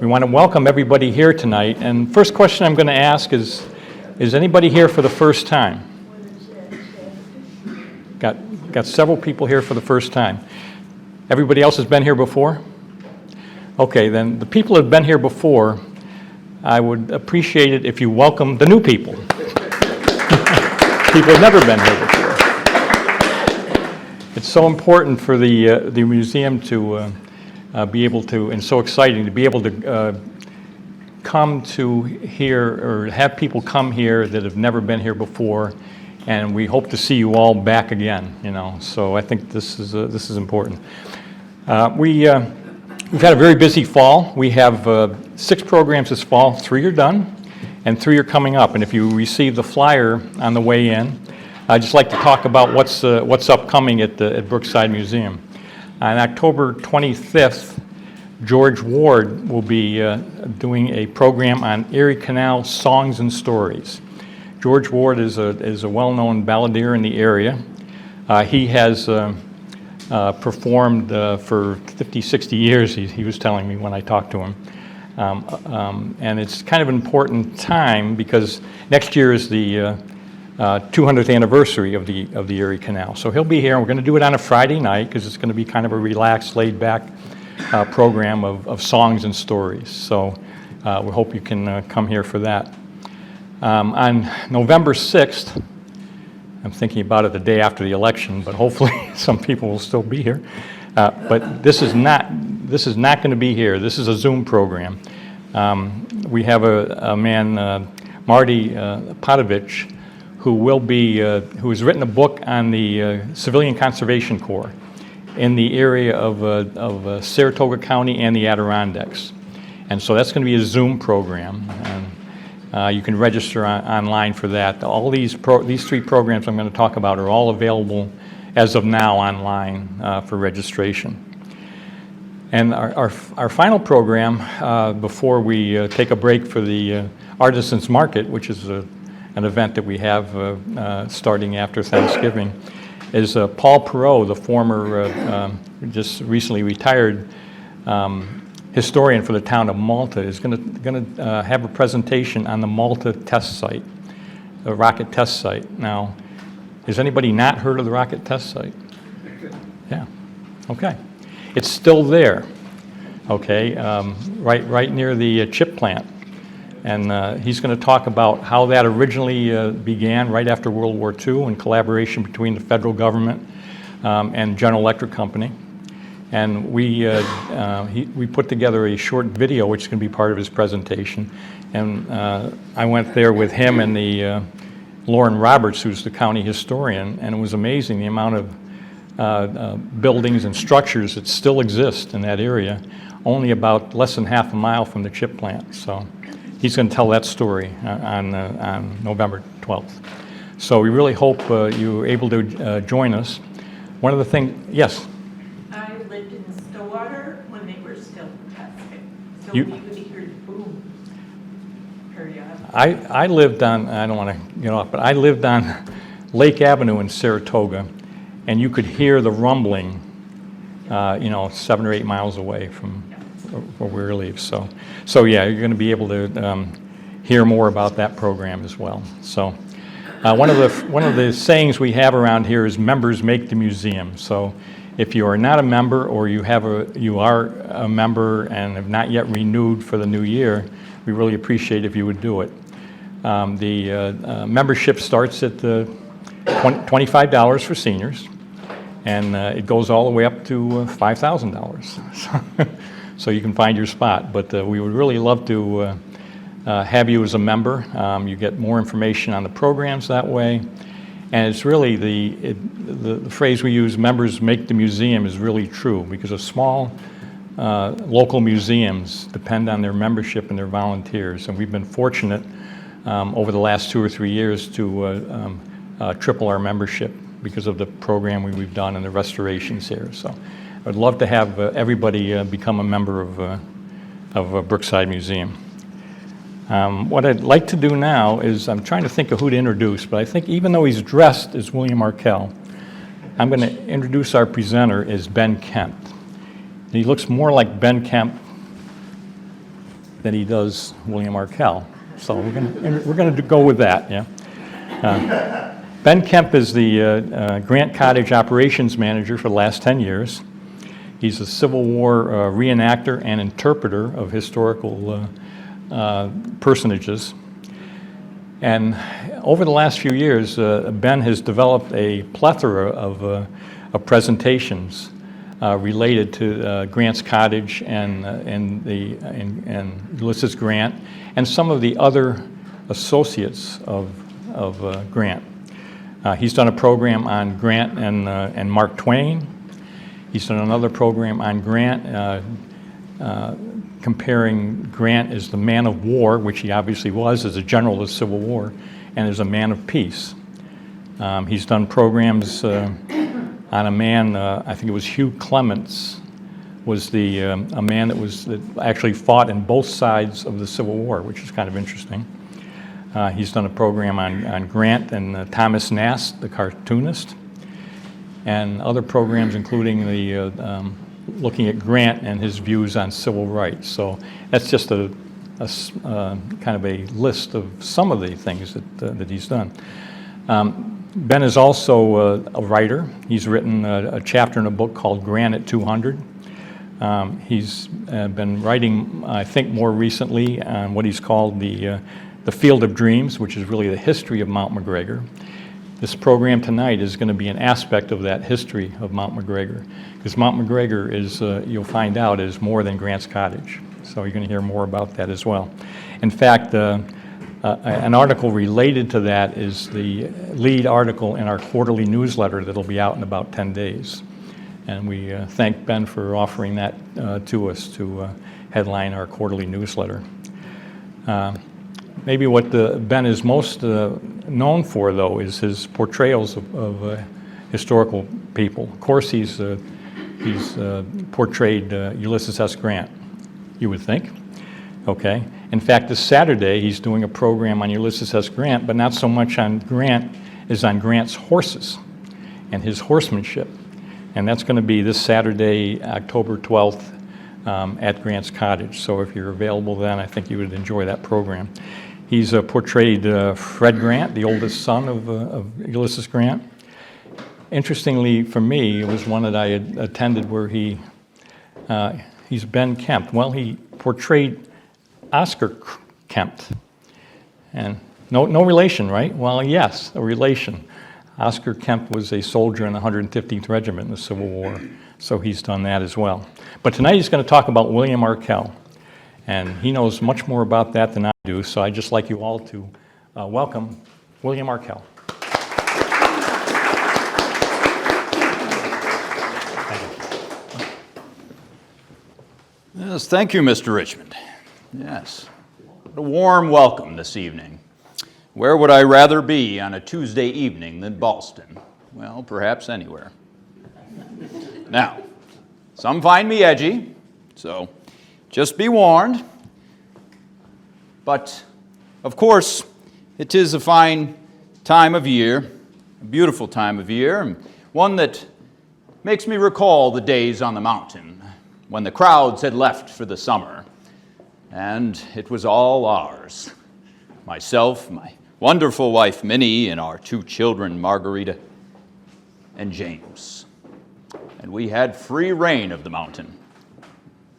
We want to welcome everybody here tonight. And first question I'm going to ask is anybody here for the first time? Got several people here for the first time. Everybody else has been here before? Okay, then the people that have been here before, I would appreciate it if you welcome the new people. People have never been here before. It's so important for the museum to be able to, and so exciting to be able to come to here, or have people come here that have never been here before, and we hope to see you all back again. So I think this is important. We've had a very busy fall. We have 6 programs this fall. 3 are done, and 3 are coming up. And if you receive the flyer on the way in, I'd just like to talk about what's upcoming at Brookside Museum. On October 25th, George Ward will be doing a program on Erie Canal songs and stories. George Ward is a well-known balladeer in the area. He has performed for 50, 60 years, he was telling me when I talked to him. And it's kind of an important time because next year is the 200th anniversary of the Erie Canal. So he'll be here, and we're going to do it on a Friday night because it's going to be kind of a relaxed, laid-back program of songs and stories. So we hope you can come here for that. On November 6th, I'm thinking about it the day after the election, but hopefully some people will still be here. But this is not going to be here. This is a Zoom program. We have a man, Marty Potovich, who has written a book on the Civilian Conservation Corps in the area of Saratoga County and the Adirondacks. And so that's going to be a Zoom program. And you can register online for that. All these 3 programs I'm going to talk about are all available as of now online for registration. And our final program before we take a break for the Artisans Market, which is an event that we have starting after Thanksgiving, is Paul Perot, the former, just recently retired historian for the town of Malta, is going to have a presentation on the Malta test site, the rocket test site. Now, has anybody not heard of the rocket test site? Yeah. Okay. It's still there. Okay. Right near the chip plant. And he's going to talk about how that originally began right after World War II in collaboration between the federal government and General Electric Company. And we put together a short video which is going to be part of his presentation. And I went there with him and the Lauren Roberts, who's the county historian, and it was amazing the amount of buildings and structures that still exist in that area, only about less than half a mile from the chip plant. So he's going to tell that story on November 12th. So we really hope you're able to join us. One of the things, yes? I lived in Stillwater when they were still testing. So we would hear the boom periodically. I lived on, I don't want to get off, but I lived on Lake Avenue in Saratoga, and you could hear the rumbling, 7 or 8 miles away from where we live. So yeah, you're going to be able to hear more about that program as well. So one of the sayings we have around here is members make the museum. So if you are not a member, or you are a member and have not yet renewed for the new year, we really appreciate if you would do it. The membership starts at $25 for seniors, and it goes all the way up to $5,000. So you can find your spot, but we would really love to have you as a member. You get more information on the programs that way, and it's really the phrase we use, members make the museum, is really true, because of small local museums depend on their membership and their volunteers, and we've been fortunate over the last 2 or 3 years to triple our membership because of the program we've done and the restorations here. So I'd love to have everybody become a member of Brookside Museum. What I'd like to do now is, I'm trying to think of who to introduce, but I think even though he's dressed as William Arkell, I'm going to introduce our presenter as Ben Kemp. He looks more like Ben Kemp than he does William Arkell. So we're going to go with that, yeah. Ben Kemp is the Grant Cottage operations manager for the last 10 years. He's a Civil War reenactor and interpreter of historical personages. And over the last few years, Ben has developed a plethora of presentations related to Grant's Cottage and Ulysses Grant and some of the other associates of Grant. He's done a program on Grant and Mark Twain. He's done another program on Grant, comparing Grant as the man of war, which he obviously was as a general of the Civil War, and as a man of peace. He's done programs on a man, I think it was Hugh Clements, was a man that actually fought in both sides of the Civil War, which is kind of interesting. He's done a program on Grant and Thomas Nast, the cartoonist, and other programs including looking at Grant and his views on civil rights. So that's just a kind of a list of some of the things that he's done. Ben is also a writer. He's written a chapter in a book called Grant at 200. He's been writing, I think, more recently on what he's called the Field of Dreams, which is really the history of Mount McGregor. This program tonight is going to be an aspect of that history of Mount McGregor, because Mount McGregor is, you'll find out, is more than Grant's Cottage. So you're going to hear more about that as well. In fact, an article related to that is the lead article in our quarterly newsletter that'll be out in about 10 days. And we thank Ben for offering that to us to headline our quarterly newsletter. Maybe what Ben is most known for, though, is his portrayals of historical people. Of course, he's portrayed Ulysses S. Grant, you would think. Okay. In fact, this Saturday, he's doing a program on Ulysses S. Grant, but not so much on Grant as on Grant's horses and his horsemanship. And that's going to be this Saturday, October 12th, at Grant's Cottage. So if you're available then, I think you would enjoy that program. He's portrayed Fred Grant, the oldest son of Ulysses Grant. Interestingly for me, it was one that I had attended where he's Ben Kemp. Well, he portrayed Oscar Kemp. And no relation, right? Well, yes, a relation. Oscar Kemp was a soldier in the 115th Regiment in the Civil War, so he's done that as well. But tonight he's going to talk about William Arkell, and he knows much more about that than I do, so I'd just like you all to welcome William Arkell. Yes, thank you, Mr. Richmond. Yes, what a warm welcome this evening. Where would I rather be on a Tuesday evening than Boston? Well, perhaps anywhere. Now, some find me edgy, so just be warned. But, of course, it is a fine time of year, a beautiful time of year, and one that makes me recall the days on the mountain when the crowds had left for the summer, and it was all ours. Myself, my wonderful wife Minnie, and our two children, Margarita and James. And we had free reign of the mountain.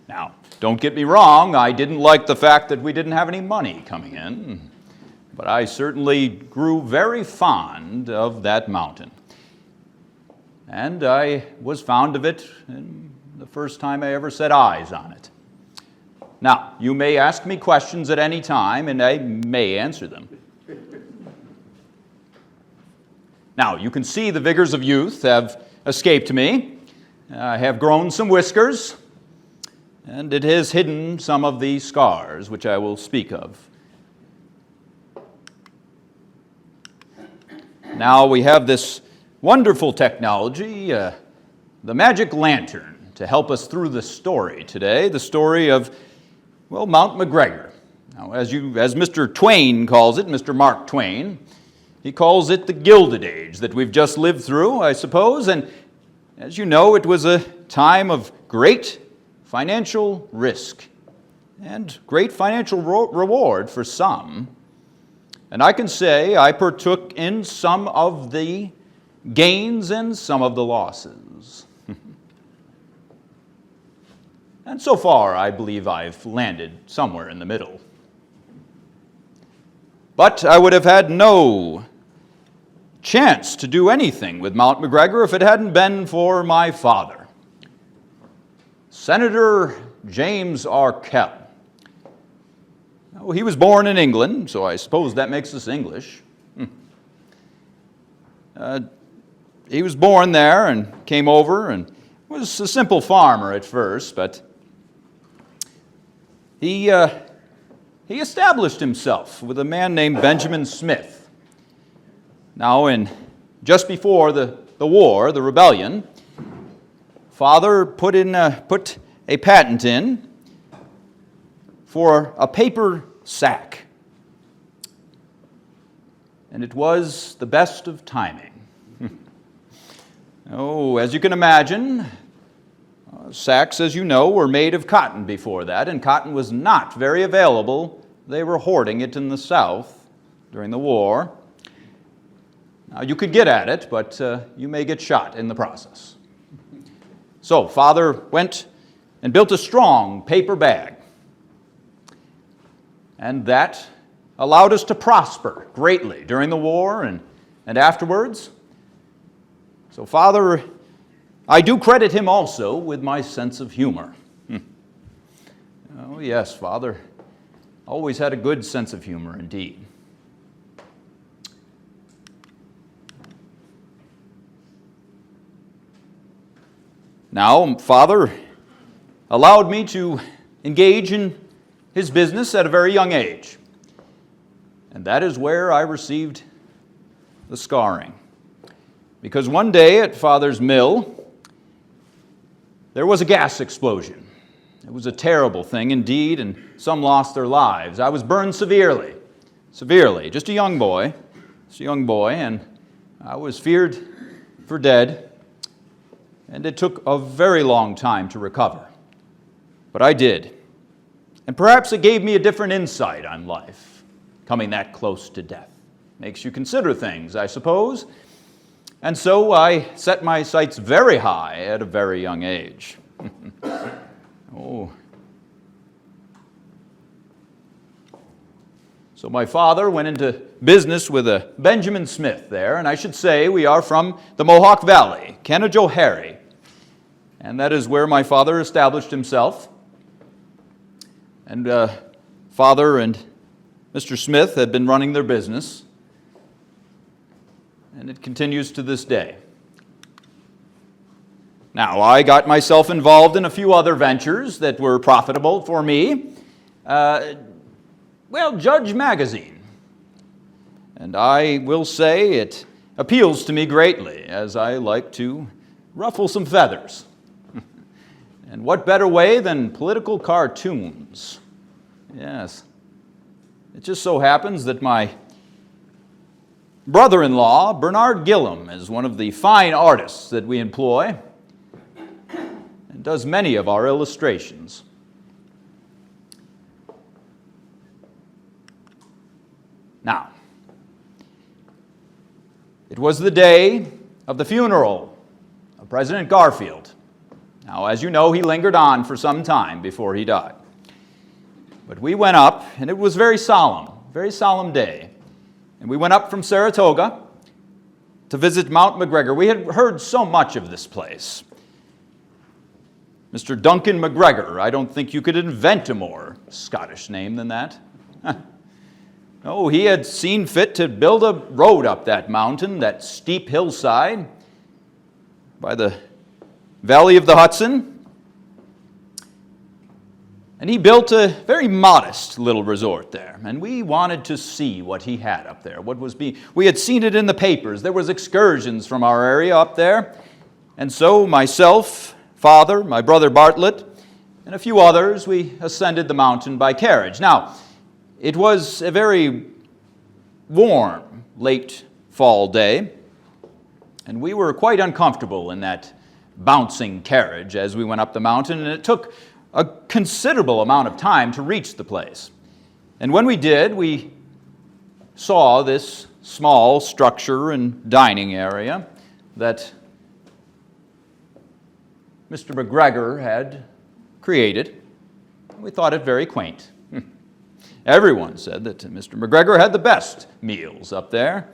Now, don't get me wrong, I didn't like the fact that we didn't have any money coming in, but I certainly grew very fond of that mountain. And I was fond of it the first time I ever set eyes on it. Now, you may ask me questions at any time, and I may answer them. Now, you can see the vigors of youth have escaped me. I have grown some whiskers, and it has hidden some of the scars, which I will speak of. Now we have this wonderful technology, the magic lantern, to help us through the story today, the story of, well, Mount McGregor. Now, as Mr. Twain calls it, Mr. Mark Twain, he calls it the Gilded Age that we've just lived through, I suppose, and as you know, it was a time of great financial risk and great financial reward for some. And I can say I partook in some of the gains and some of the losses. And so far, I believe I've landed somewhere in the middle. But I would have had no chance to do anything with Mount McGregor if it hadn't been for my father, Senator James Arkell. Now, he was born in England, so I suppose that makes us English. He was born there and came over and was a simple farmer at first, but he established himself with a man named Benjamin Smith. Now, just before the war, the rebellion, Father put a patent in for a paper sack. And it was the best of timing. Oh, as you can imagine, sacks, as you know, were made of cotton before that, and cotton was not very available. They were hoarding it in the South during the war. Now, you could get at it, but you may get shot in the process. So, Father went and built a strong paper bag. And that allowed us to prosper greatly during the war and afterwards. So, Father, I do credit him also with my sense of humor. Oh, yes, Father always had a good sense of humor indeed. Now, Father allowed me to engage in his business at a very young age. And that is where I received the scarring. Because one day at Father's mill, there was a gas explosion. It was a terrible thing indeed, and some lost their lives. I was burned severely, just a young boy, and I was feared for dead, and it took a very long time to recover. But I did. And perhaps it gave me a different insight on life, coming that close to death. Makes you consider things, I suppose. And so I set my sights very high at a very young age. Oh. So my father went into business with a Benjamin Smith there, and I should say we are from the Mohawk Valley, Canajoharie. And that is where my father established himself. And Father and Mr. Smith had been running their business, and it continues to this day. Now, I got myself involved in a few other ventures that were profitable for me. Judge Magazine. And I will say it appeals to me greatly, as I like to ruffle some feathers. And what better way than political cartoons? Yes. It just so happens that my brother-in-law, Bernard Gillum, is one of the fine artists that we employ and does many of our illustrations. Now, it was the day of the funeral of President Garfield. Now, as you know, he lingered on for some time before he died. But we went up, and it was very solemn day. And we went up from Saratoga to visit Mount McGregor. We had heard so much of this place. Mr. Duncan McGregor, I don't think you could invent a more Scottish name than that. No, he had seen fit to build a road up that mountain, that steep hillside by the valley of the Hudson. And he built a very modest little resort there. And we wanted to see what he had up there. We had seen it in the papers. There was excursions from our area up there. And so myself, Father, my brother Bartlett, and a few others, we ascended the mountain by carriage. Now, it was a very warm, late fall day. And we were quite uncomfortable in that bouncing carriage as we went up the mountain. And it took a considerable amount of time to reach the place. And when we did, we saw this small structure and dining area that Mr. McGregor had created. We thought it very quaint. Everyone said that Mr. McGregor had the best meals up there.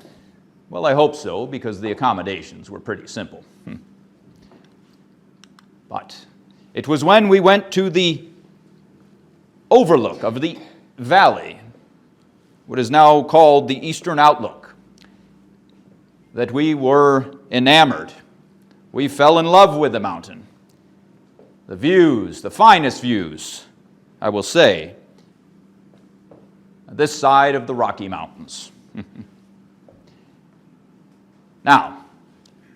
Well, I hope so, because the accommodations were pretty simple. But it was when we went to the overlook of the valley, what is now called the Eastern Outlook, that we were enamored. We fell in love with the mountain. The views, the finest views, I will say, this side of the Rocky Mountains. Now,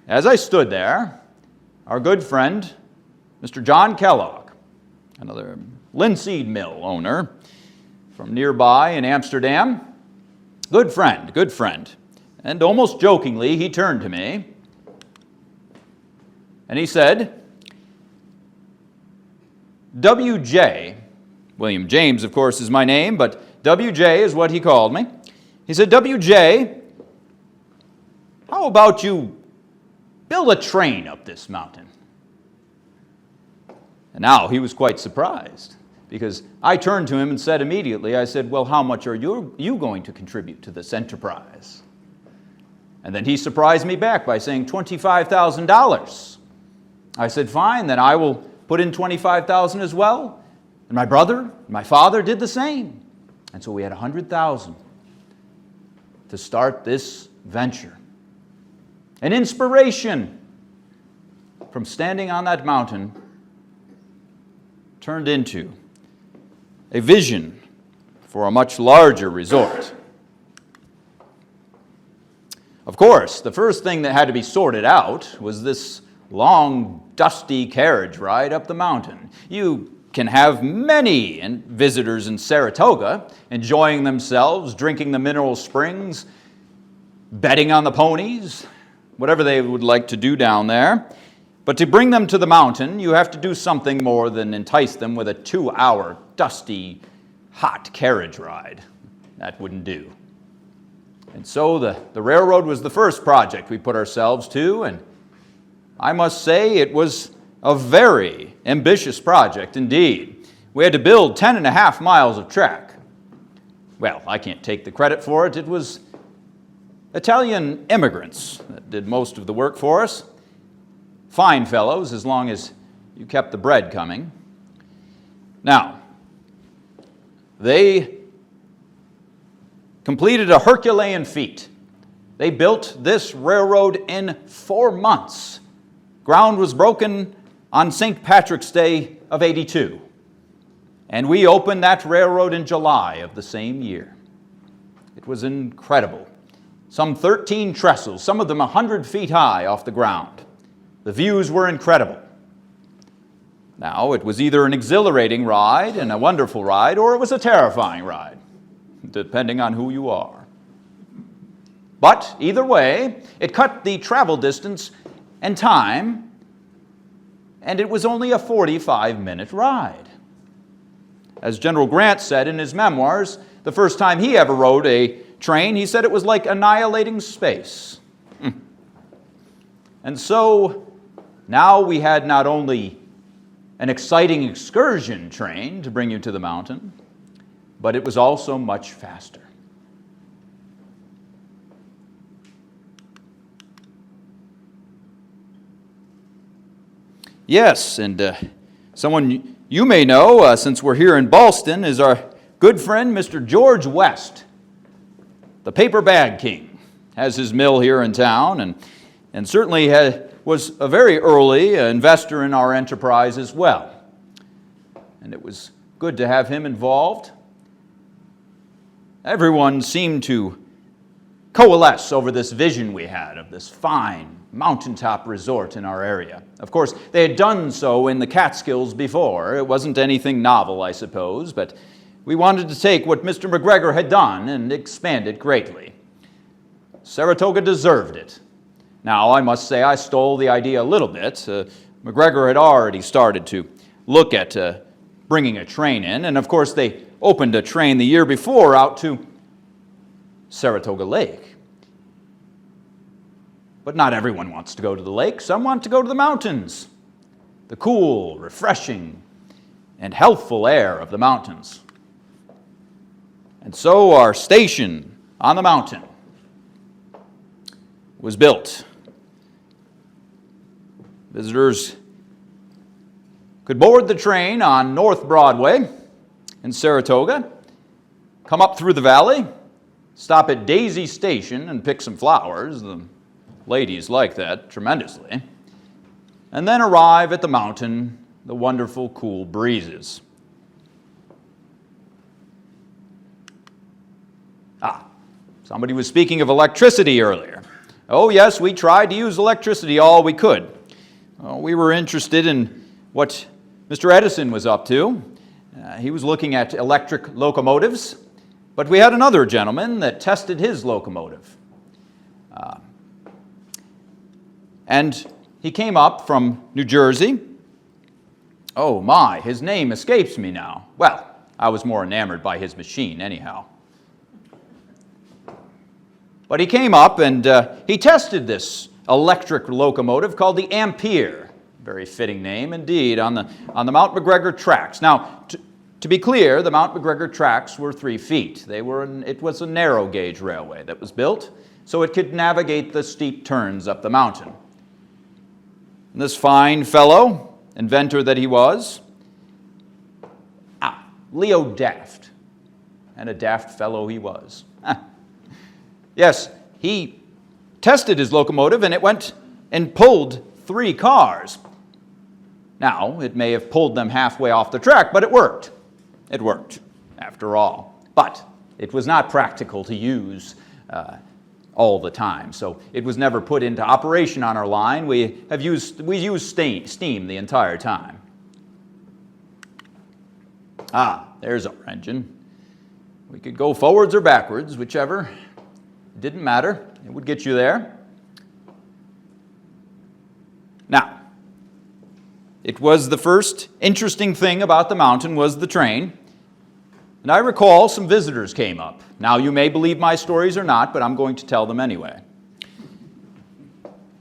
as I stood there, our good friend, Mr. John Kellogg, another linseed mill owner from nearby in Amsterdam, good friend, and almost jokingly he turned to me and he said, WJ, William James of course is my name, but WJ is what he called me. He said, WJ, how about you build a train up this mountain? And now he was quite surprised, because I turned to him and said immediately, I said, well, how much are you going to contribute to this enterprise? And then he surprised me back by saying $25,000. I said, fine, then I will put in $25,000 as well. And my brother, my father did the same. And so we had $100,000 to start this venture. An inspiration from standing on that mountain turned into a vision for a much larger resort. Of course, the first thing that had to be sorted out was this long, dusty carriage ride up the mountain. You can have many visitors in Saratoga enjoying themselves, drinking the mineral springs, betting on the ponies, whatever they would like to do down there. But to bring them to the mountain, you have to do something more than entice them with a 2-hour, dusty, hot carriage ride. That wouldn't do. And so the railroad was the first project we put ourselves to, and I must say it was a very ambitious project indeed. We had to build 10.5 miles of track. Well, I can't take the credit for it. It was Italian immigrants that did most of the work for us. Fine fellows, as long as you kept the bread coming. Now, they completed a Herculean feat. They built this railroad in 4 months. Ground was broken on St. Patrick's Day of '82. And we opened that railroad in July of the same year. It was incredible. Some 13 trestles, some of them 100 feet high off the ground. The views were incredible. Now, it was either an exhilarating ride and a wonderful ride, or it was a terrifying ride, depending on who you are. But either way, it cut the travel distance and time, and it was only a 45-minute ride. As General Grant said in his memoirs, the first time he ever rode a train, he said it was like annihilating space. And so now we had not only an exciting excursion train to bring you to the mountain, but it was also much faster. Yes, and someone you may know, since we're here in Ballston, is our good friend, Mr. George West, the paper bag king. Has his mill here in town, and certainly was a very early investor in our enterprise as well. And it was good to have him involved. Everyone seemed to coalesce over this vision we had of this fine mountaintop resort in our area. Of course, they had done so in the Catskills before. It wasn't anything novel, I suppose, but we wanted to take what Mr. McGregor had done and expand it greatly. Saratoga deserved it. Now, I must say I stole the idea a little bit. McGregor had already started to look at bringing a train in. And of course, they opened a train the year before out to Saratoga Lake. But not everyone wants to go to the lake. Some want to go to the mountains. The cool, refreshing, and healthful air of the mountains. And so our station on the mountain was built. Visitors could board the train on North Broadway in Saratoga, come up through the valley, stop at Daisy Station and pick some flowers. The ladies like that tremendously. And then arrive at the mountain, the wonderful cool breezes. Somebody was speaking of electricity earlier. Oh yes, we tried to use electricity all we could. We were interested in what Mr. Edison was up to. He was looking at electric locomotives, but we had another gentleman that tested his locomotive. And he came up from New Jersey. Oh my, his name escapes me now. Well, I was more enamored by his machine anyhow. But he came up and he tested this electric locomotive called the Ampere. Very fitting name indeed, on the Mount McGregor tracks. Now, to be clear, the Mount McGregor tracks were 3 feet. It was a narrow gauge railway that was built, so it could navigate the steep turns up the mountain. And this fine fellow, inventor that he was, Leo Daft, and a daft fellow he was. Yes, he tested his locomotive and it went and pulled 3 cars. Now, it may have pulled them halfway off the track, but it worked. It worked, after all. But it was not practical to use all the time, so it was never put into operation on our line. We used steam the entire time. There's our engine. We could go forwards or backwards, whichever. It didn't matter. It would get you there. Now, it was the first interesting thing about the mountain was the train. And I recall some visitors came up. Now, you may believe my stories or not, but I'm going to tell them anyway.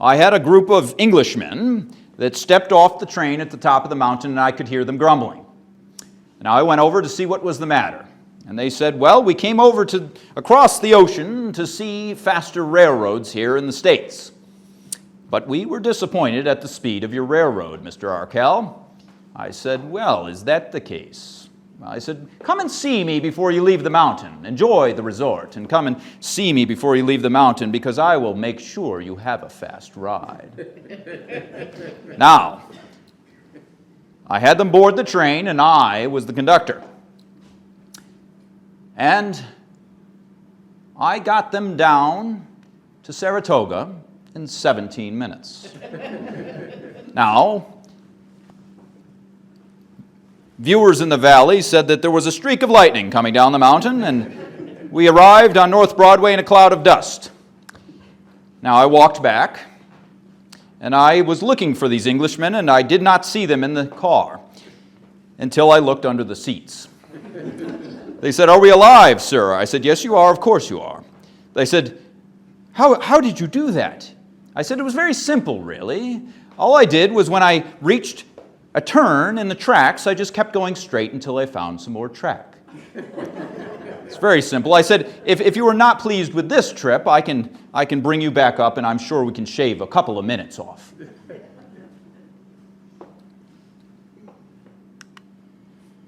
I had a group of Englishmen that stepped off the train at the top of the mountain, and I could hear them grumbling. Now, I went over to see what was the matter. And they said, well, we came over across the ocean to see faster railroads here in the States. But we were disappointed at the speed of your railroad, Mr. Arkell. I said, well, is that the case? I said, come and see me before you leave the mountain. Enjoy the resort, and come and see me before you leave the mountain, because I will make sure you have a fast ride. Now, I had them board the train, and I was the conductor. And I got them down to Saratoga in 17 minutes. Now, viewers in the valley said that there was a streak of lightning coming down the mountain, and we arrived on North Broadway in a cloud of dust. Now, I walked back, and I was looking for these Englishmen, and I did not see them in the car until I looked under the seats. They said, are we alive, sir? I said, yes, you are. Of course you are. They said, how did you do that? I said, it was very simple, really. All I did was when I reached a turn in the tracks, I just kept going straight until I found some more track. It's very simple. I said, if you are not pleased with this trip, I can bring you back up, and I'm sure we can shave a couple of minutes off.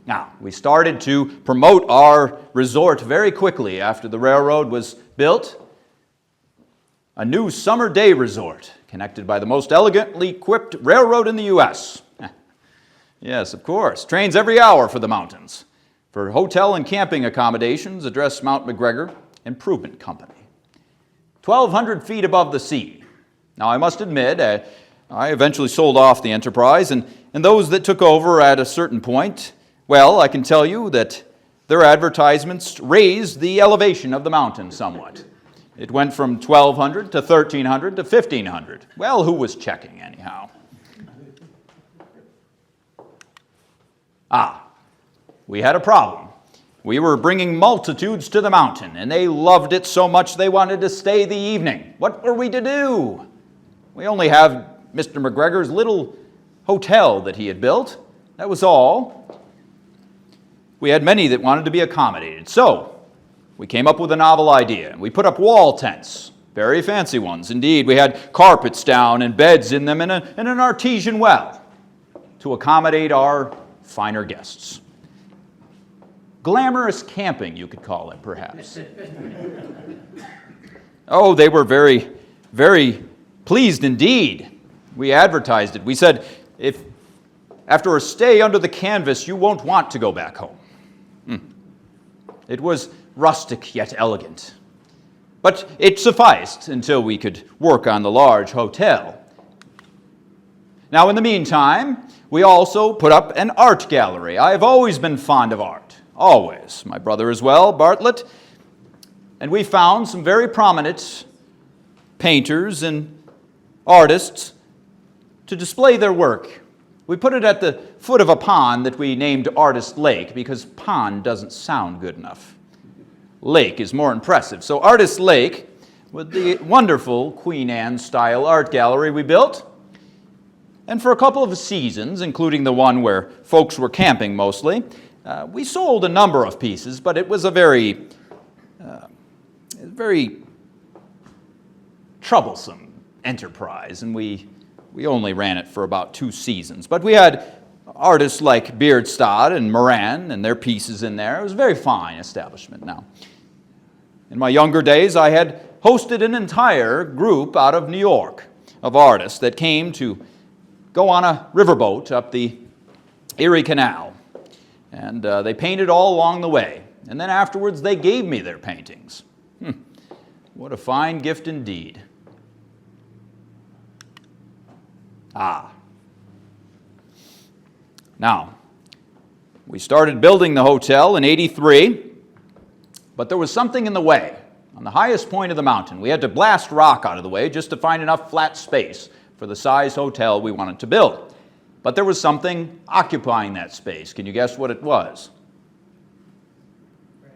Now, we started to promote our resort very quickly after the railroad was built. A new summer day resort connected by the most elegantly equipped railroad in the U.S. Yes, of course. Trains every hour for the mountains. For hotel and camping accommodations, address Mount McGregor Improvement Company. 1,200 feet above the sea. Now, I must admit, I eventually sold off the enterprise, and those that took over at a certain point, well, I can tell you that their advertisements raised the elevation of the mountain somewhat. It went from 1,200 to 1,300 to 1,500. Well, who was checking anyhow? we had a problem. We were bringing multitudes to the mountain, and they loved it so much they wanted to stay the evening. What were we to do? We only have Mr. McGregor's little hotel that he had built. That was all. We had many that wanted to be accommodated. So we came up with a novel idea, and we put up wall tents, very fancy ones indeed. We had carpets down and beds in them and an artesian well to accommodate our finer guests. Glamorous camping, you could call it, perhaps. Oh, they were very, very pleased indeed. We advertised it. We said, if after a stay under the canvas, you won't want to go back home. It was rustic yet elegant. But it sufficed until we could work on the large hotel. Now, in the meantime, we also put up an art gallery. I have always been fond of art. Always. My brother as well, Bartlett. And we found some very prominent painters and artists to display their work. We put it at the foot of a pond that we named Artist Lake because pond doesn't sound good enough. Lake is more impressive. So Artist Lake, with the wonderful Queen Anne style art gallery we built. And for a couple of seasons, including the one where folks were camping mostly, we sold a number of pieces, but it was a very troublesome enterprise, and we only ran it for about 2 seasons. But we had artists like Beardstad and Moran and their pieces in there. It was a very fine establishment. Now, in my younger days, I had hosted an entire group out of New York of artists that came to go on a riverboat up the Erie Canal. And they painted all along the way. And then afterwards, they gave me their paintings. What a fine gift indeed. Now, we started building the hotel in '83, but there was something in the way. On the highest point of the mountain, we had to blast rock out of the way just to find enough flat space for the size hotel we wanted to build. But there was something occupying that space. Can you guess what it was?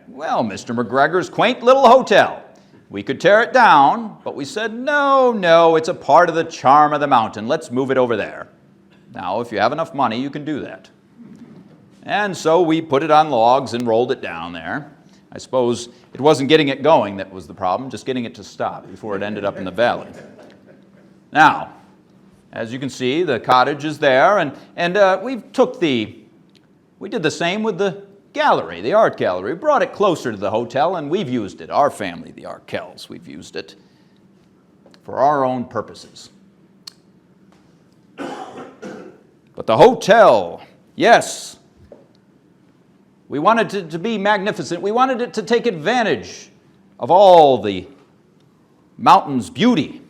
Well, Mr. McGregor's quaint little hotel. We could tear it down, but we said, no, it's a part of the charm of the mountain. Let's move it over there. Now, if you have enough money, you can do that. And so we put it on logs and rolled it down there. I suppose it wasn't getting it going that was the problem, just getting it to stop before it ended up in the valley. Now, as you can see, the cottage is there, and we did the same with the gallery, the art gallery. We brought it closer to the hotel, and we've used it, our family, the Arkells, we've used it for our own purposes. But the hotel, yes, we wanted it to be magnificent. We wanted it to take advantage of all the mountain's beauty.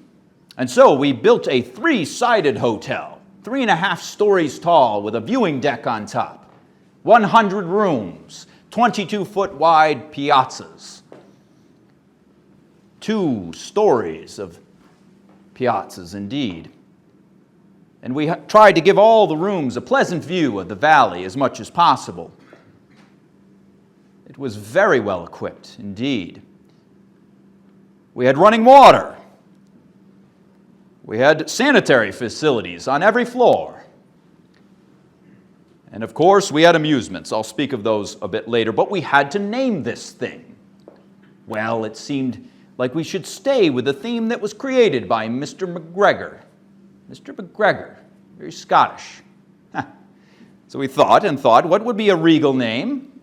And so we built a 3-sided hotel, 3.5 stories tall with a viewing deck on top, 100 rooms, 22-foot wide piazzas, 2 stories of piazzas indeed. And we tried to give all the rooms a pleasant view of the valley as much as possible. It was very well equipped indeed. We had running water. We had sanitary facilities on every floor. And of course, we had amusements. I'll speak of those a bit later. But we had to name this thing. Well, it seemed like we should stay with the theme that was created by Mr. McGregor. Mr. McGregor, very Scottish. So we thought, what would be a regal name?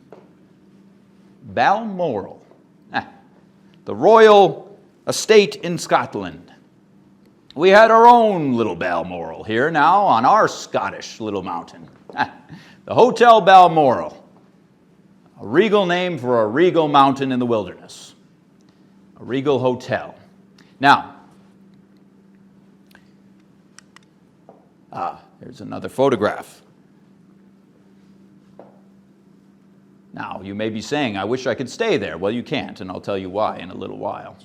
Balmoral. The royal estate in Scotland. We had our own little Balmoral here now on our Scottish little mountain. The Hotel Balmoral, a regal name for a regal mountain in the wilderness. A regal hotel. Now, here's another photograph. Now, you may be saying, I wish I could stay there. Well, you can't, and I'll tell you why in a little while.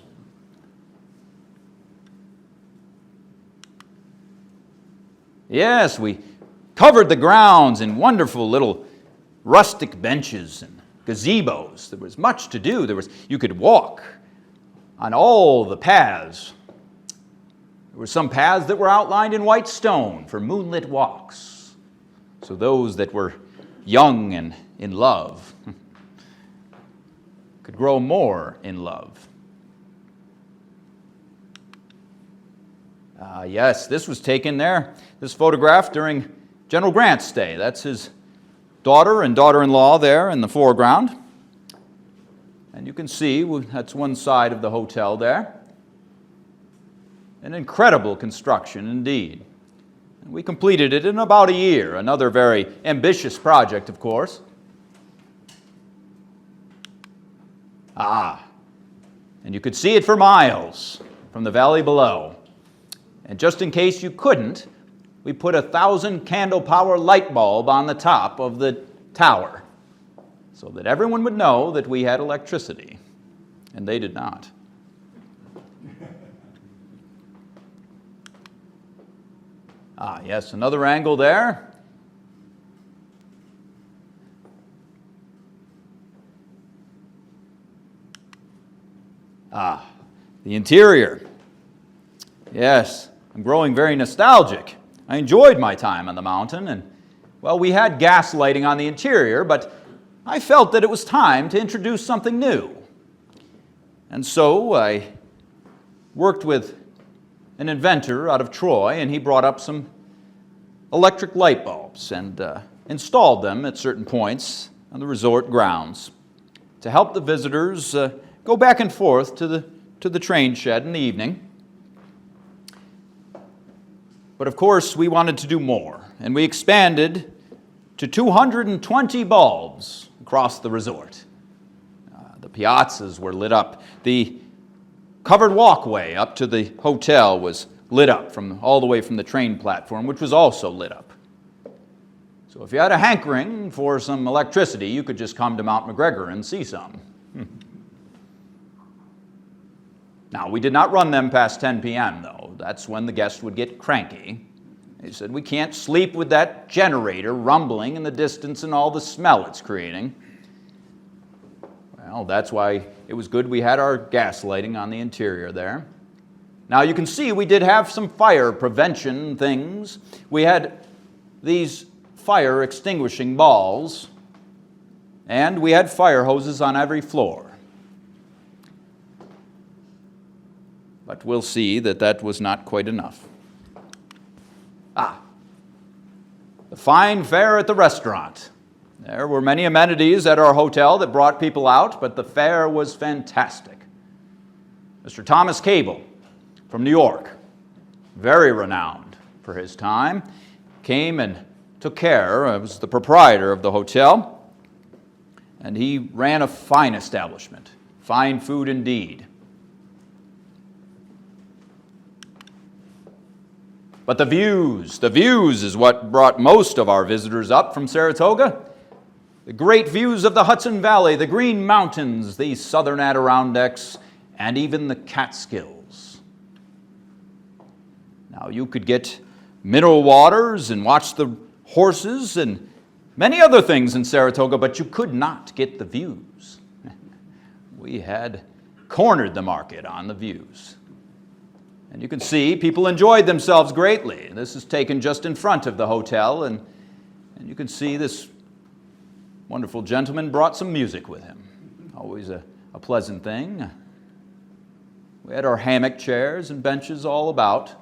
Yes, we covered the grounds in wonderful little rustic benches and gazebos. There was much to do. You could walk on all the paths. There were some paths that were outlined in white stone for moonlit walks. So those that were young and in love could grow more in love. Yes, this was taken there, this photograph during General Grant's stay. That's his daughter and daughter-in-law there in the foreground. And you can see that's one side of the hotel there. An incredible construction indeed. And we completed it in about a year, another very ambitious project, of course. And you could see it for miles from the valley below. And just in case you couldn't, we put a 1,000-candle power light bulb on the top of the tower so that everyone would know that we had electricity, and they did not. Yes, another angle there. The interior. Yes, I'm growing very nostalgic. I enjoyed my time on the mountain, and, well, we had gas lighting on the interior, but I felt that it was time to introduce something new. And so I worked with an inventor out of Troy, and he brought up some electric light bulbs and installed them at certain points on the resort grounds to help the visitors go back and forth to the train shed in the evening. But of course, we wanted to do more, and we expanded to 220 bulbs across the resort. The piazzas were lit up. The covered walkway up to the hotel was lit up all the way from the train platform, which was also lit up. So if you had a hankering for some electricity, you could just come to Mount McGregor and see some. Now, we did not run them past 10 p.m., though. That's when the guests would get cranky. They said, we can't sleep with that generator rumbling in the distance and all the smell it's creating. Well, that's why it was good we had our gas lighting on the interior there. Now, you can see we did have some fire prevention things. We had these fire extinguishing balls, and we had fire hoses on every floor. But we'll see that was not quite enough. The fine fare at the restaurant. There were many amenities at our hotel that brought people out, but the fare was fantastic. Mr. Thomas Cable from New York, very renowned for his time, came and took care. He was the proprietor of the hotel, and he ran a fine establishment, fine food indeed. But the views is what brought most of our visitors up from Saratoga. The great views of the Hudson Valley, the Green Mountains, the southern Adirondacks, and even the Catskills. Now, you could get mineral waters and watch the horses and many other things in Saratoga, but you could not get the views. We had cornered the market on the views. And you can see people enjoyed themselves greatly. This is taken just in front of the hotel, and you can see this wonderful gentleman brought some music with him. Always a pleasant thing. We had our hammock chairs and benches all about.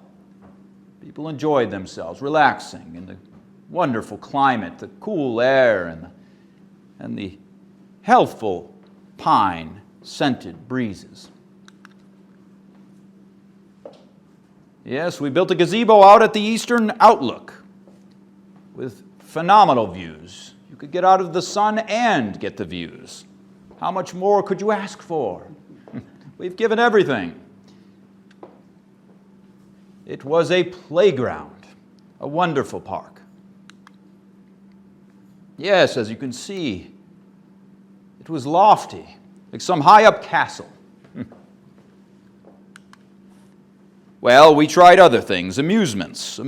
People enjoyed themselves, relaxing in the wonderful climate, the cool air, and the healthful pine-scented breezes. Yes, we built a gazebo out at the eastern outlook with phenomenal views. You could get out of the sun and get the views. How much more could you ask for? We've given everything. It was a playground, a wonderful park. Yes, as you can see, it was lofty, like some high-up castle. Well, we tried other things, amusements.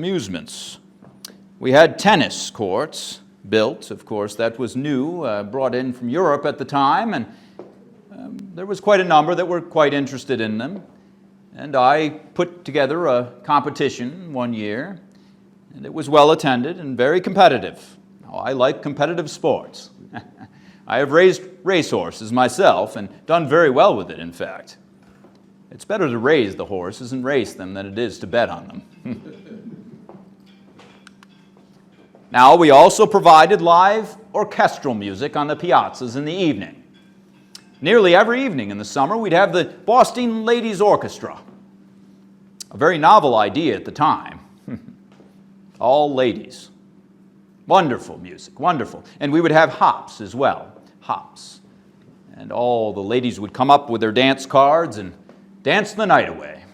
We had tennis courts, built. Of course, that was new, brought in from Europe at the time, and there was quite a number that were quite interested in them. And I put together a competition one year, and it was well attended and very competitive. Now, I like competitive sports. I have raised racehorses myself and done very well with it, in fact. It's better to raise the horses and race them than it is to bet on them. Now, we also provided live orchestral music on the piazzas in the evening. Nearly every evening in the summer, we'd have the Boston Ladies Orchestra. A very novel idea at the time. All ladies. Wonderful music, wonderful. And we would have hops as well, hops. And all the ladies would come up with their dance cards and dance the night away.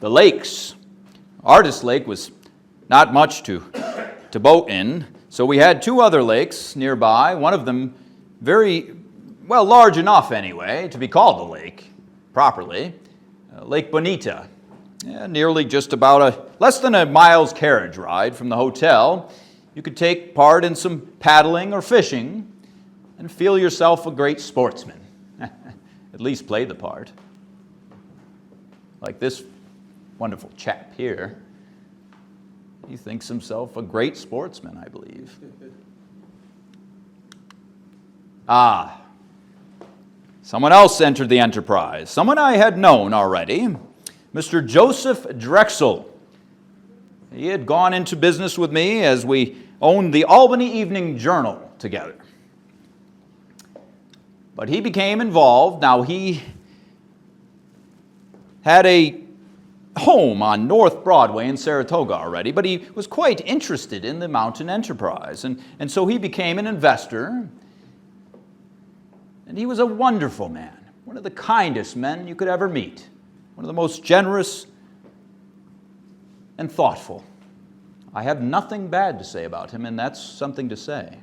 The lakes. Artist Lake was not much to boat in, so we had two other lakes nearby, one of them very, well, large enough anyway to be called a lake properly, Lake Bonita. Nearly just about less than a mile's carriage ride from the hotel. You could take part in some paddling or fishing and feel yourself a great sportsman. At least play the part. Like this wonderful chap here. He thinks himself a great sportsman, I believe. Someone else entered the enterprise. Someone I had known already. Mr. Joseph Drexel. He had gone into business with me as we owned the Albany Evening Journal together. But he became involved. Now, he had a home on North Broadway in Saratoga already, but he was quite interested in the mountain enterprise. And so he became an investor. And he was a wonderful man, one of the kindest men you could ever meet. One of the most generous and thoughtful. I have nothing bad to say about him, and that's something to say.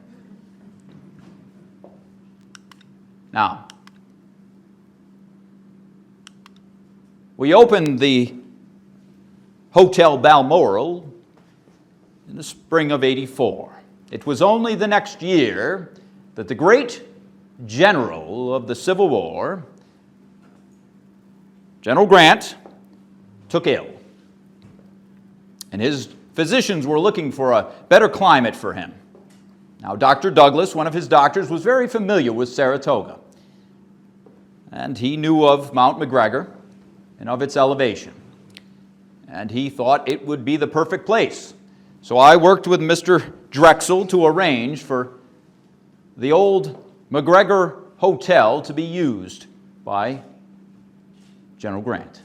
Now, we opened the Hotel Balmoral in the spring of '84. It was only the next year that the great general of the Civil War, General Grant, took ill. And his physicians were looking for a better climate for him. Now, Dr. Douglas, one of his doctors, was very familiar with Saratoga. And he knew of Mount McGregor and of its elevation. And he thought it would be the perfect place. So I worked with Mr. Drexel to arrange for the old McGregor Hotel to be used by General Grant.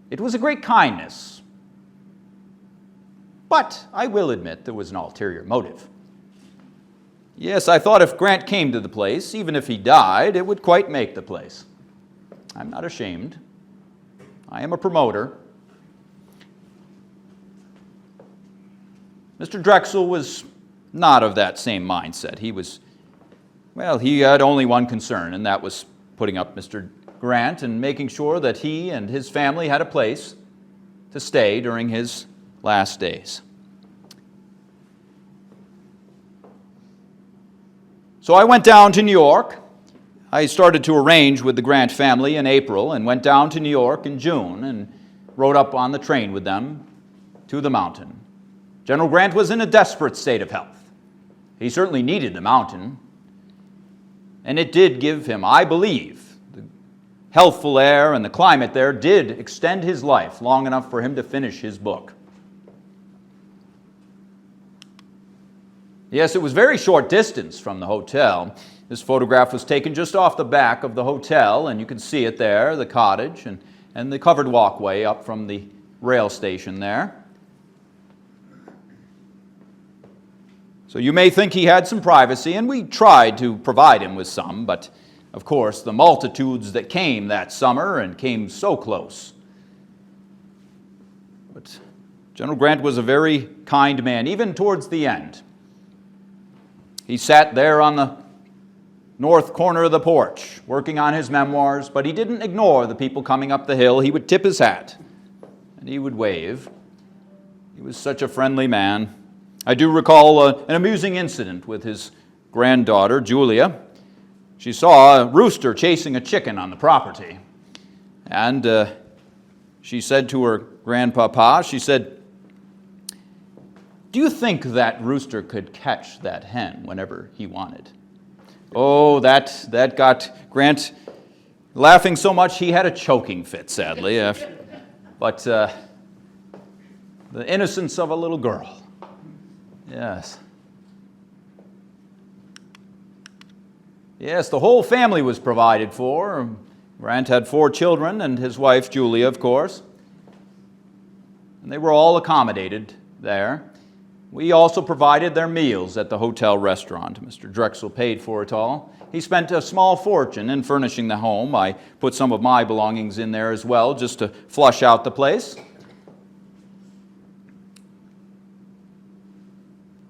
It was a great kindness, but I will admit there was an ulterior motive. Yes, I thought if Grant came to the place, even if he died, it would quite make the place. I'm not ashamed. I am a promoter. Mr. Drexel was not of that same mindset. He had only one concern, and that was putting up Mr. Grant and making sure that he and his family had a place to stay during his last days. So I went down to New York. I started to arrange with the Grant family in April and went down to New York in June and rode up on the train with them to the mountain. General Grant was in a desperate state of health. He certainly needed the mountain, and it did give him, I believe, the healthful air and the climate there did extend his life long enough for him to finish his book. Yes, it was very short distance from the hotel. This photograph was taken just off the back of the hotel, and you can see it there, the cottage, and the covered walkway up from the rail station there. So you may think he had some privacy, and we tried to provide him with some, but of course the multitudes that came that summer and came so close. But General Grant was a very kind man, even towards the end. He sat there on the north corner of the porch, working on his memoirs, but he didn't ignore the people coming up the hill. He would tip his hat, and he would wave. He was such a friendly man. I do recall an amusing incident with his granddaughter, Julia. She saw a rooster chasing a chicken on the property. And she said to her grandpapa, she said, "Do you think that rooster could catch that hen whenever he wanted?" Oh, that got Grant laughing so much he had a choking fit, sadly. But the innocence of a little girl. Yes. Yes, the whole family was provided for. Grant had 4 children and his wife, Julia, of course. And they were all accommodated there. We also provided their meals at the hotel restaurant. Mr. Drexel paid for it all. He spent a small fortune in furnishing the home. I put some of my belongings in there as well, just to flush out the place.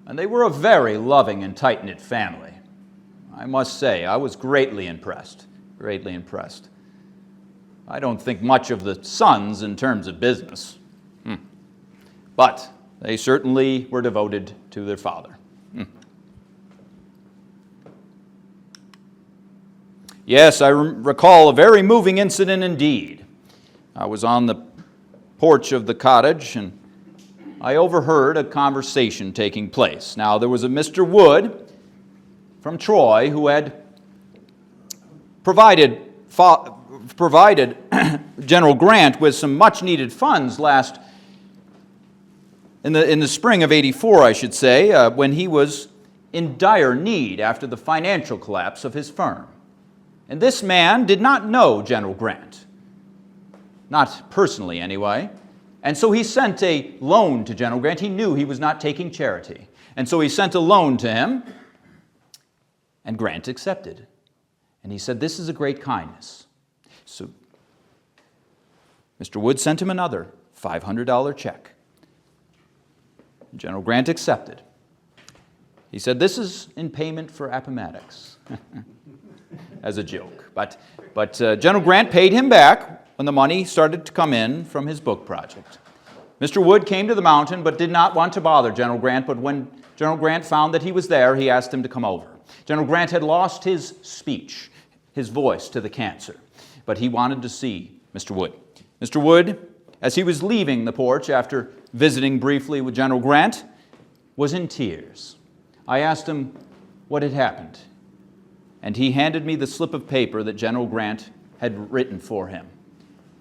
And they were a very loving and tight-knit family. I must say, I was greatly impressed, greatly impressed. I don't think much of the sons in terms of business. But they certainly were devoted to their father. Yes, I recall a very moving incident indeed. I was on the porch of the cottage and I overheard a conversation taking place. Now, there was a Mr. Wood from Troy who had provided General Grant with some much-needed funds in the spring of '84, I should say, when he was in dire need after the financial collapse of his firm. And this man did not know General Grant, not personally anyway. And so he sent a loan to General Grant. He knew he was not taking charity. And so he sent a loan to him, and Grant accepted. And he said, "This is a great kindness." So Mr. Wood sent him another $500 check. General Grant accepted. He said, "This is in payment for Appomattox," as a joke. But General Grant paid him back when the money started to come in from his book project. Mr. Wood came to the mountain but did not want to bother General Grant, but when General Grant found that he was there, he asked him to come over. General Grant had lost his speech, his voice to the cancer, but he wanted to see Mr. Wood. Mr. Wood, as he was leaving the porch after visiting briefly with General Grant, was in tears. I asked him what had happened, and he handed me the slip of paper that General Grant had written for him.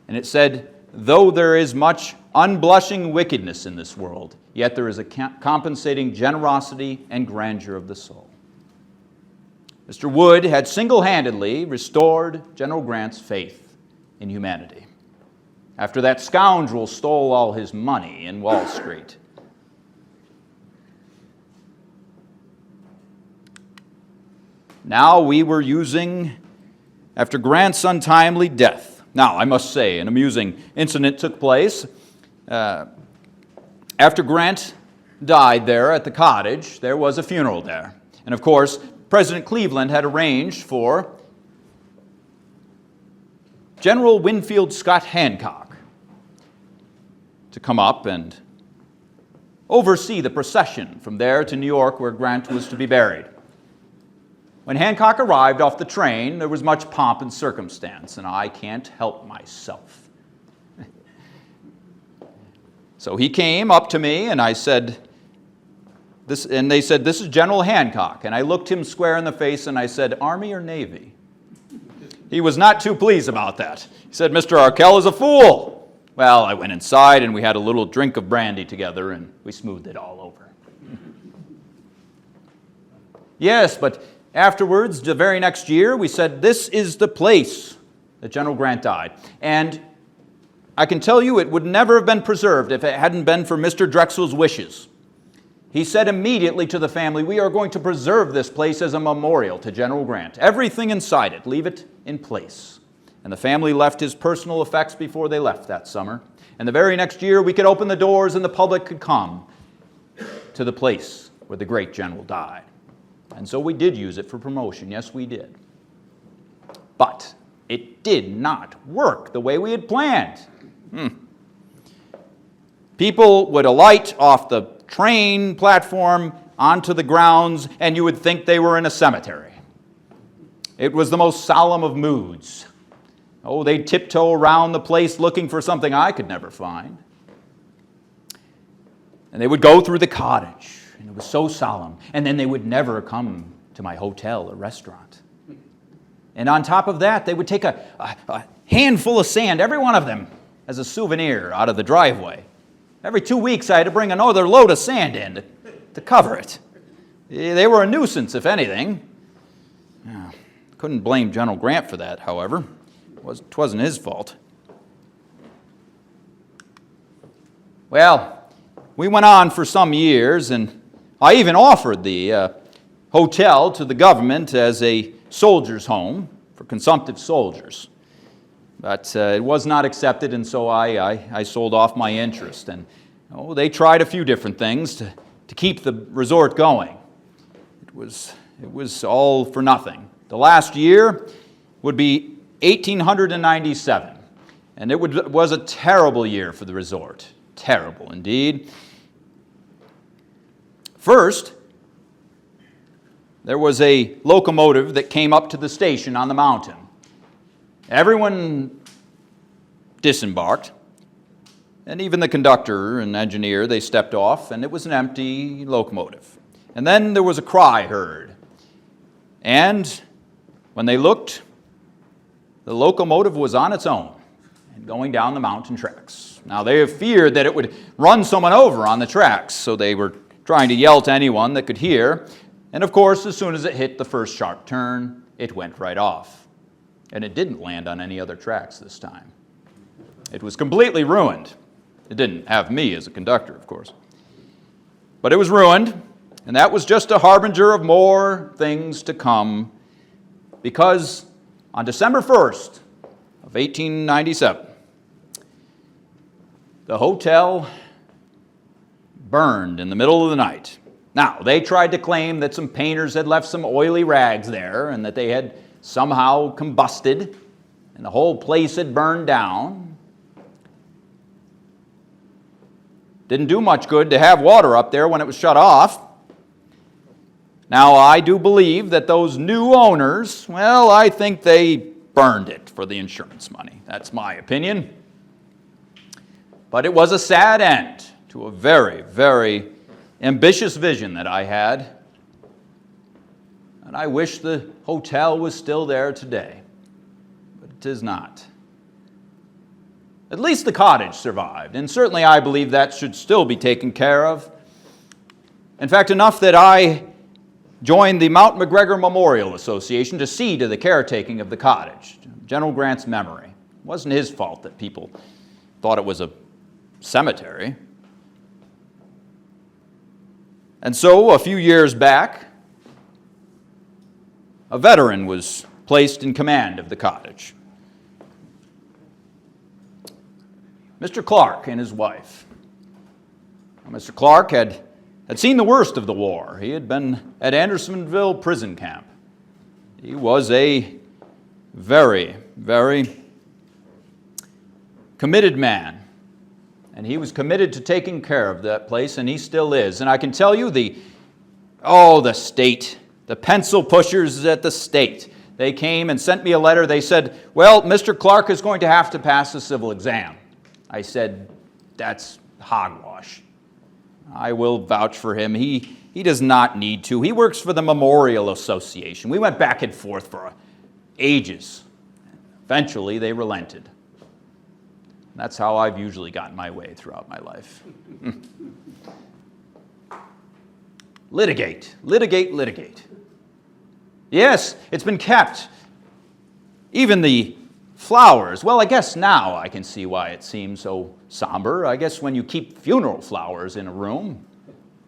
And it said, "Though there is much unblushing wickedness in this world, yet there is a compensating generosity and grandeur of the soul." Mr. Wood had single-handedly restored General Grant's faith in humanity after that scoundrel stole all his money in Wall Street. Now we were using, after Grant's untimely death. Now, I must say, an amusing incident took place. After Grant died there at the cottage, there was a funeral there. And of course, President Cleveland had arranged for General Winfield Scott Hancock to come up and oversee the procession from there to New York, where Grant was to be buried. When Hancock arrived off the train, there was much pomp and circumstance, and I can't help myself. So he came up to me, and I said, and they said, "This is General Hancock." And I looked him square in the face, and I said, "Army or Navy?" He was not too pleased about that. He said, "Mr. Arkell is a fool." Well, I went inside, and we had a little drink of brandy together, and we smoothed it all over. Yes, but afterwards, the very next year, we said, "This is the place that General Grant died." And I can tell you it would never have been preserved if it hadn't been for Mr. Drexel's wishes. He said immediately to the family, "We are going to preserve this place as a memorial to General Grant. Everything inside it, leave it in place." And the family left his personal effects before they left that summer. And the very next year, we could open the doors and the public could come to the place where the great general died. And so we did use it for promotion. Yes, we did. But it did not work the way we had planned. People would alight off the train platform onto the grounds, and you would think they were in a cemetery. It was the most solemn of moods. Oh, they'd tiptoe around the place looking for something I could never find. And they would go through the cottage, and it was so solemn. And then they would never come to my hotel or restaurant. And on top of that, they would take a handful of sand, every one of them, as a souvenir out of the driveway. Every 2 weeks, I had to bring another load of sand in to cover it. They were a nuisance, if anything. Couldn't blame General Grant for that, however. It wasn't his fault. Well, we went on for some years, and I even offered the hotel to the government as a soldier's home for consumptive soldiers. But it was not accepted, and so I sold off my interest. And they tried a few different things to keep the resort going. It was all for nothing. The last year would be 1897, and it was a terrible year for the resort. Terrible indeed. First, there was a locomotive that came up to the station on the mountain. Everyone disembarked, and even the conductor and engineer, they stepped off, and it was an empty locomotive. And then there was a cry heard. And when they looked, the locomotive was on its own and going down the mountain tracks. Now, they feared that it would run someone over on the tracks, so they were trying to yell to anyone that could hear. And of course, as soon as it hit the first sharp turn, it went right off. And it didn't land on any other tracks this time. It was completely ruined. It didn't have me as a conductor, of course. But it was ruined, and that was just a harbinger of more things to come, because on December 1st of 1897, the hotel burned in the middle of the night. Now, they tried to claim that some painters had left some oily rags there and that they had somehow combusted and the whole place had burned down. Didn't do much good to have water up there when it was shut off. Now, I do believe that those new owners, well, I think they burned it for the insurance money. That's my opinion. But it was a sad end to a very, very ambitious vision that I had. And I wish the hotel was still there today, but it is not. At least the cottage survived, and certainly I believe that should still be taken care of. In fact, enough that I joined the Mount McGregor Memorial Association to see to the caretaking of the cottage, General Grant's memory. It wasn't his fault that people thought it was a cemetery. And so, a few years back, a veteran was placed in command of the cottage. Mr. Clark and his wife. Now, Mr. Clark had seen the worst of the war. He had been at Andersonville prison camp. He was a very, very committed man. And he was committed to taking care of that place, and he still is. And I can tell you the state, the pencil pushers at the state, they came and sent me a letter. They said, well, Mr. Clark is going to have to pass a civil exam. I said, that's hogwash. I will vouch for him. He does not need to. He works for the Memorial Association. We went back and forth for ages. Eventually, they relented. That's how I've usually gotten my way throughout my life. Litigate, litigate, litigate. Yes, it's been kept. Even the flowers. Well, I guess now I can see why it seems so somber. I guess when you keep funeral flowers in a room,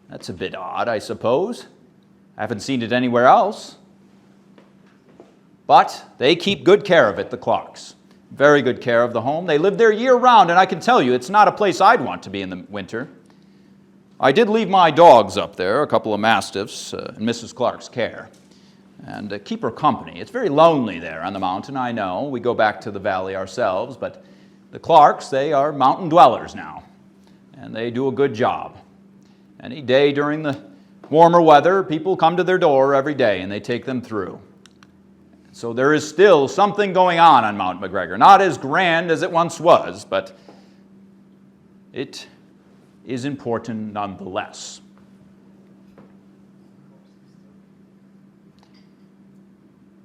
that's a bit odd, I suppose. I haven't seen it anywhere else. But they keep good care of it, the Clarks. Very good care of the home. They live there year-round, and I can tell you, it's not a place I'd want to be in the winter. I did leave my dogs up there, a couple of mastiffs, in Mrs. Clark's care, and keep her company. It's very lonely there on the mountain, I know. We go back to the valley ourselves, but the Clarks, they are mountain dwellers now. and they do a good job. Any day during the warmer weather, people come to their door every day and they take them through. So there is still something going on Mount McGregor. Not as grand as it once was, but it is important nonetheless.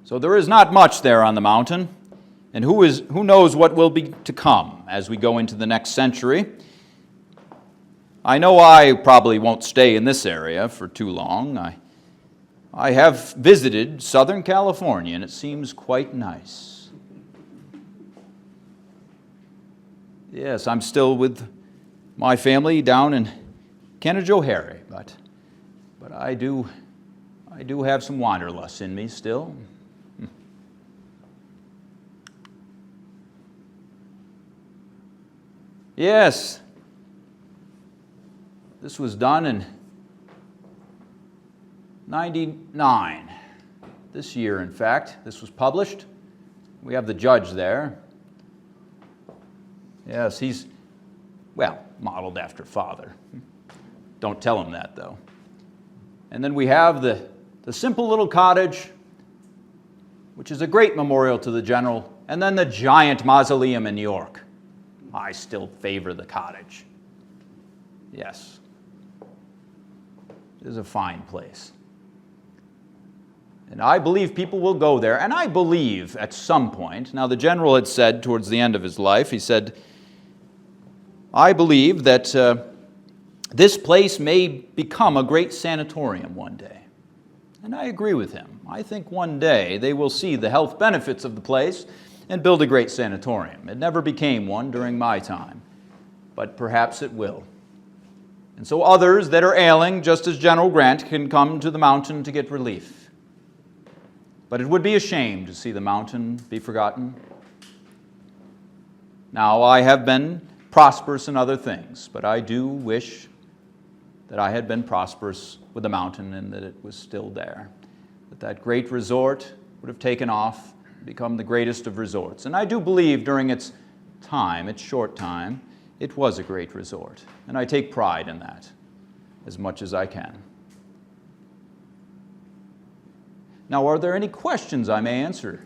So there is not much there on the mountain, and who knows what will be to come as we go into the next century. I know I probably won't stay in this area for too long. I have visited Southern California, and it seems quite nice. Yes, I'm still with my family down in Canajoharie, but I do have some wanderlust in me still. Yes, this was done in 99. This year, in fact, this was published. We have the judge there. Yes, he's, well, modeled after father. Don't tell him that, though. And then we have the simple little cottage, which is a great memorial to the general, and then the giant mausoleum in New York. I still favor the cottage. Yes. It is a fine place. And I believe people will go there, and I believe at some point, now the general had said towards the end of his life, he said, I believe that this place may become a great sanatorium one day. And I agree with him. I think one day they will see the health benefits of the place and build a great sanatorium. It never became one during my time, but perhaps it will. And so others that are ailing, just as General Grant, can come to the mountain to get relief. But it would be a shame to see the mountain be forgotten. Now, I have been prosperous in other things, but I do wish that I had been prosperous with the mountain and that it was still there. That great resort would have taken off, become the greatest of resorts. And I do believe during its time, its short time, it was a great resort. And I take pride in that as much as I can. Now, are there any questions I may answer?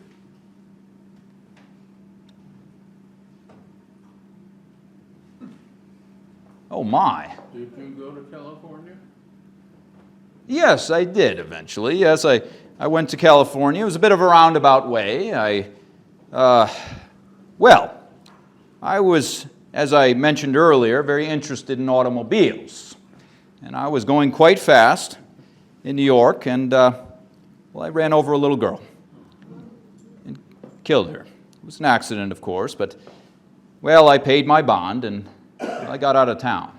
Oh my. Did you go to California? Yes, I did eventually. Yes, I went to California. It was a bit of a roundabout way. I was, as I mentioned earlier, very interested in automobiles. And I was going quite fast in New York, and I ran over a little girl and killed her. It was an accident, of course, but, well, I paid my bond, and I got out of town.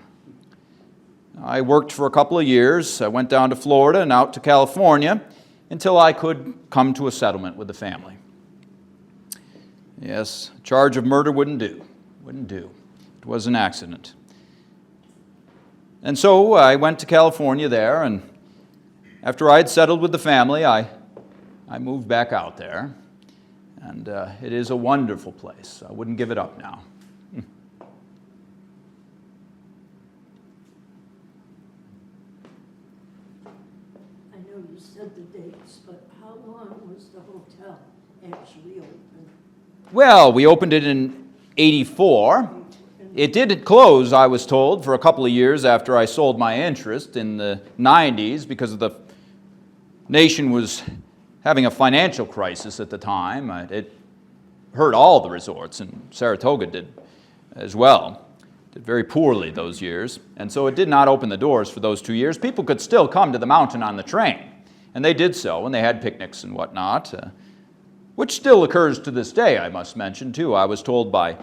I worked for a couple of years. I went down to Florida and out to California until I could come to a settlement with the family. Yes, charge of murder wouldn't do. Wouldn't do. It was an accident. And so I went to California there, and after I had settled with the family, I moved back out there. And it is a wonderful place. I wouldn't give it up now. I know you said the dates, but how long was the hotel actually open? Well, we opened it in '84. It did close, I was told, for a couple of years after I sold my interest in the '90s because the nation was having a financial crisis at the time. It hurt all the resorts, and Saratoga did as well. Did very poorly those years, and so it did not open the doors for those 2 years. People could still come to the mountain on the train, and they did so, and they had picnics and whatnot, which still occurs to this day, I must mention, too. I was told by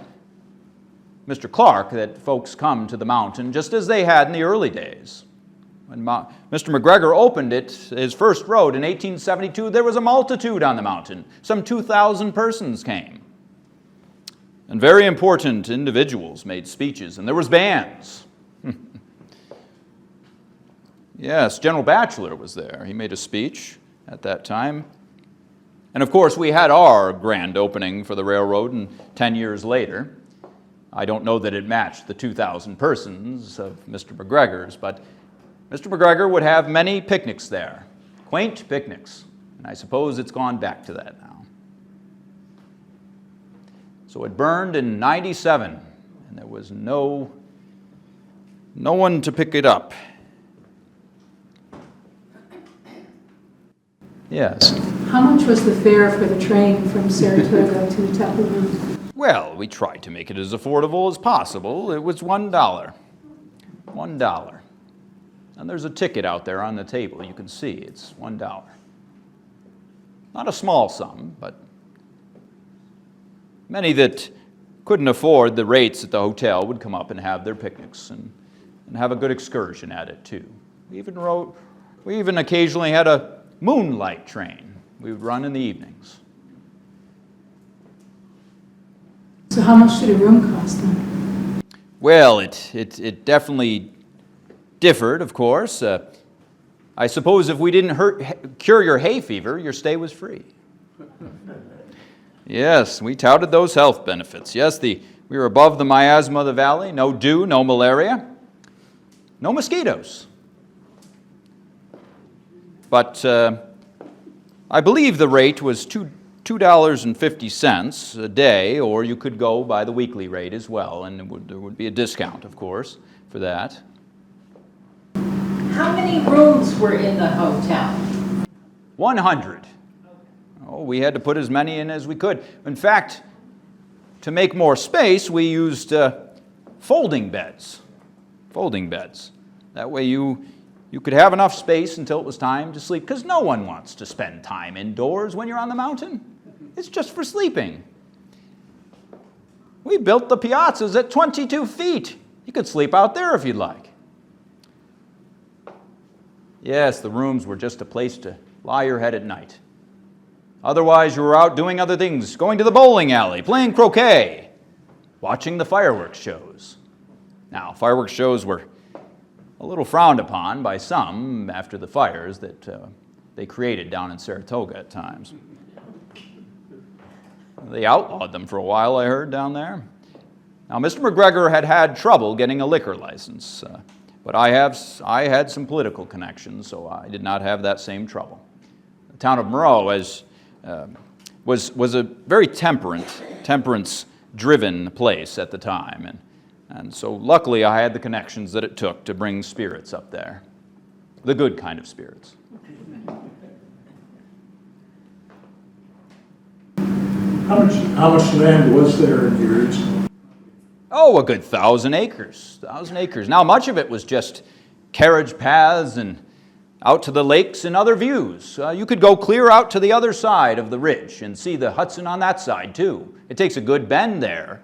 Mr. Clark that folks come to the mountain just as they had in the early days. When Mr. McGregor opened it, his first road in 1872, there was a multitude on the mountain. Some 2,000 persons came. And very important individuals made speeches, and there was bands. Yes, General Batchelor was there. He made a speech at that time. And of course, we had our grand opening for the railroad 10 years later. I don't know that it matched the 2,000 persons of Mr. McGregor's, but Mr. McGregor would have many picnics there, quaint picnics, and I suppose it's gone back to that now. So it burned in '97, and there was no one to pick it up. Yes. How much was the fare for the train from Saratoga to the top of the mountain? Well, we tried to make it as affordable as possible. It was $1. $1. And there's a ticket out there on the table. You can see it's $1. Not a small sum, but many that couldn't afford the rates at the hotel would come up and have their picnics and have a good excursion at it too. We even occasionally had a moonlight train we would run in the evenings. So how much did a room cost then? Well, it definitely differed, of course. I suppose if we didn't cure your hay fever, your stay was free. Yes, we touted those health benefits. Yes, we were above the miasma of the valley, no dew, no malaria, no mosquitoes. But I believe the rate was $2.50 a day, or you could go by the weekly rate as well, and there would be a discount, of course, for that. How many rooms were in the hotel? 100. Oh, we had to put as many in as we could. In fact, to make more space, we used folding beds. Folding beds. That way you could have enough space until it was time to sleep, because no one wants to spend time indoors when you're on the mountain. It's just for sleeping. We built the piazzas at 22 feet. You could sleep out there if you'd like. Yes, the rooms were just a place to lie your head at night. Otherwise, you were out doing other things, going to the bowling alley, playing croquet, watching the fireworks shows. Now, fireworks shows were a little frowned upon by some after the fires that they created down in Saratoga at times. They outlawed them for a while, I heard, down there. Now, Mr. McGregor had trouble getting a liquor license, but I had some political connections, so I did not have that same trouble. The town of Moreau was a very temperance-driven place at the time, and so luckily I had the connections that it took to bring spirits up there, the good kind of spirits. How much land was there in yours? Oh, a good 1,000 acres. 1,000 acres. Now, much of it was just carriage paths and out to the lakes and other views. You could go clear out to the other side of the ridge and see the Hudson on that side, too. It takes a good bend there,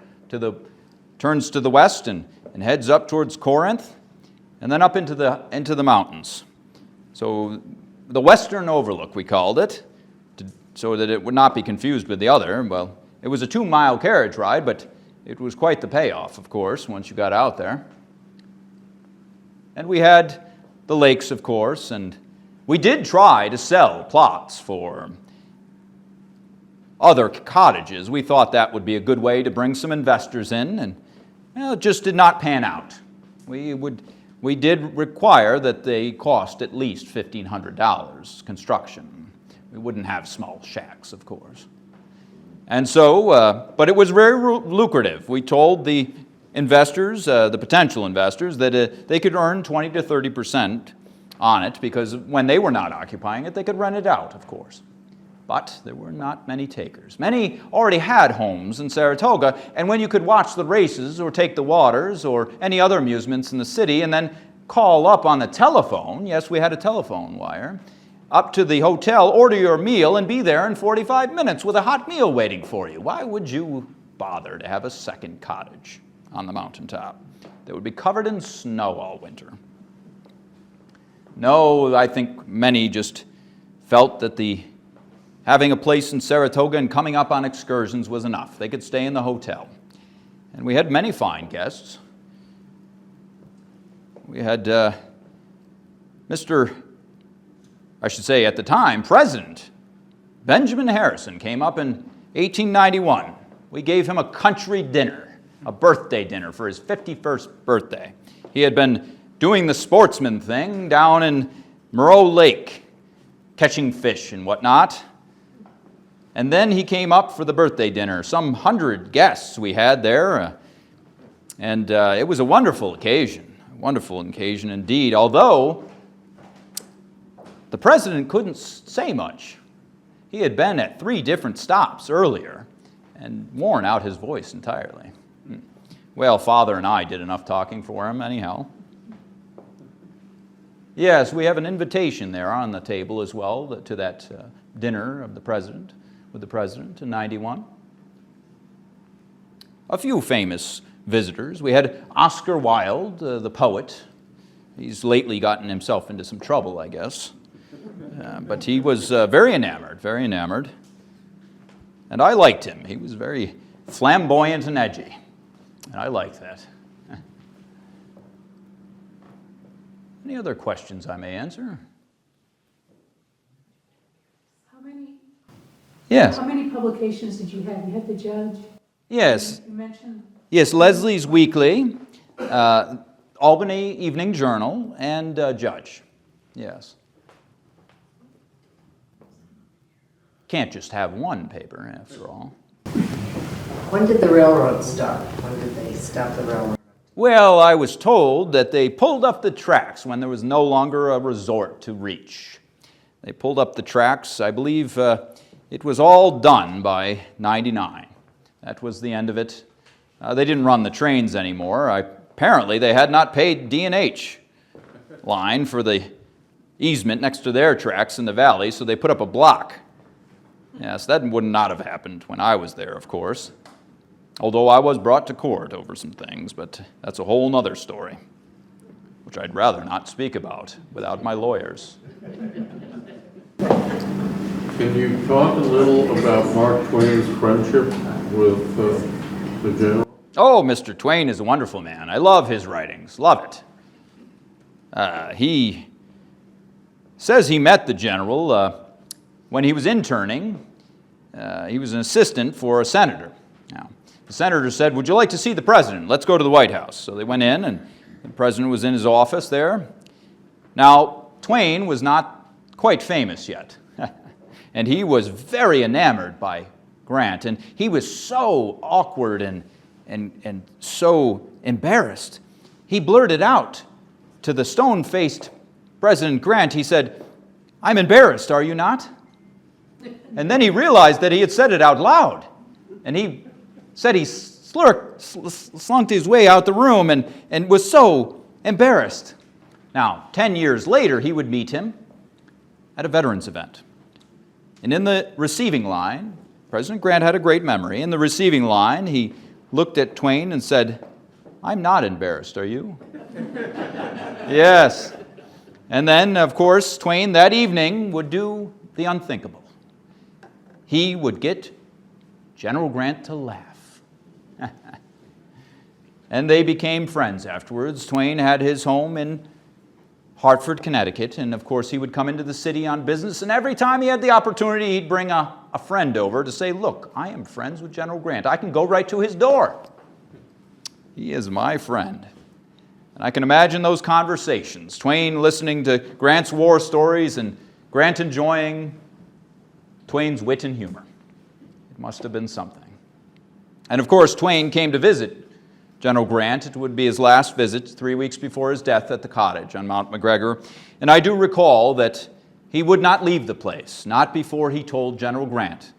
turns to the west and heads up towards Corinth, and then up into the mountains. So the Western Overlook, we called it, so that it would not be confused with the other. Well, it was a 2-mile carriage ride, but it was quite the payoff, of course, once you got out there. And we had the lakes, of course, and we did try to sell plots for other cottages. We thought that would be a good way to bring some investors in, and it just did not pan out. We did require that they cost at least $1,500 construction. We wouldn't have small shacks, of course. And so, but it was very lucrative. We told the investors, the potential investors, that they could earn 20 to 30% on it, because when they were not occupying it, they could rent it out, of course. But there were not many takers. Many already had homes in Saratoga, and when you could watch the races or take the waters or any other amusements in the city and then call up on the telephone, yes, we had a telephone wire, up to the hotel, order your meal, and be there in 45 minutes with a hot meal waiting for you. Why would you bother to have a second cottage on the mountaintop that would be covered in snow all winter? No, I think many just felt that having a place in Saratoga and coming up on excursions was enough. They could stay in the hotel. And we had many fine guests. We had at the time, President Benjamin Harrison came up in 1891. We gave him a country dinner a birthday dinner for his 51st birthday. He had been doing the sportsman thing down in Moreau Lake, catching fish and whatnot. And then he came up for the birthday dinner. Some 100 guests we had there. And it was a wonderful occasion indeed, although the president couldn't say much. He had been at 3 different stops earlier and worn out his voice entirely. Well, Father and I did enough talking for him anyhow. Yes, we have an invitation there on the table as well to that dinner of the president, with the president in 91. A few famous visitors. We had Oscar Wilde, the poet. He's lately gotten himself into some trouble, I guess. But he was very enamored. And I liked him. He was very flamboyant and edgy. And I liked that. Any other questions I may answer? Yes. How many publications did you have? You had the Judge? Yes. You mentioned? Yes, Leslie's Weekly, Albany Evening Journal, and Judge. Yes. Can't just have one paper, after all. When did the railroad stop? When did they stop the railroad? Well, I was told that they pulled up the tracks when there was no longer a resort to reach. They pulled up the tracks. I believe it was all done by 99. That was the end of it. They didn't run the trains anymore. Apparently, they had not paid D&H line for the easement next to their tracks in the valley, so they put up a block. Yes, that would not have happened when I was there, of course. Although I was brought to court over some things, but that's a whole nother story, which I'd rather not speak about without my lawyers. Can you talk a little about Mark Twain's friendship with the general? Oh, Mr. Twain is a wonderful man. I love his writings, love it. He says he met the general when he was interning. He was an assistant for a senator. Now, the senator said, "Would you like to see the president? Let's go to the White House." So they went in, and the president was in his office there. Now, Twain was not quite famous yet, and he was very enamored by Grant, and he was so awkward and so embarrassed. He blurted out to the stone-faced President Grant, he said, "I'm embarrassed, are you not?" And then he realized that he had said it out loud. And he said he slunk his way out the room and was so embarrassed. Now, 10 years later, he would meet him at a veterans event. And in the receiving line, President Grant had a great memory. In the receiving line, he looked at Twain and said, "I'm not embarrassed, are you?" Yes. And then, of course, Twain that evening would do the unthinkable. He would get General Grant to laugh. And they became friends afterwards. Twain had his home in Hartford, Connecticut, and of course he would come into the city on business, and every time he had the opportunity, he'd bring a friend over to say, "Look, I am friends with General Grant. I can go right to his door. He is my friend." And I can imagine those conversations, Twain listening to Grant's war stories and Grant enjoying Twain's wit and humor. It must have been something. And of course, Twain came to visit General Grant. It would be his last visit 3 weeks before his death at the cottage on Mount McGregor. And I do recall that he would not leave the place, not before he told General Grant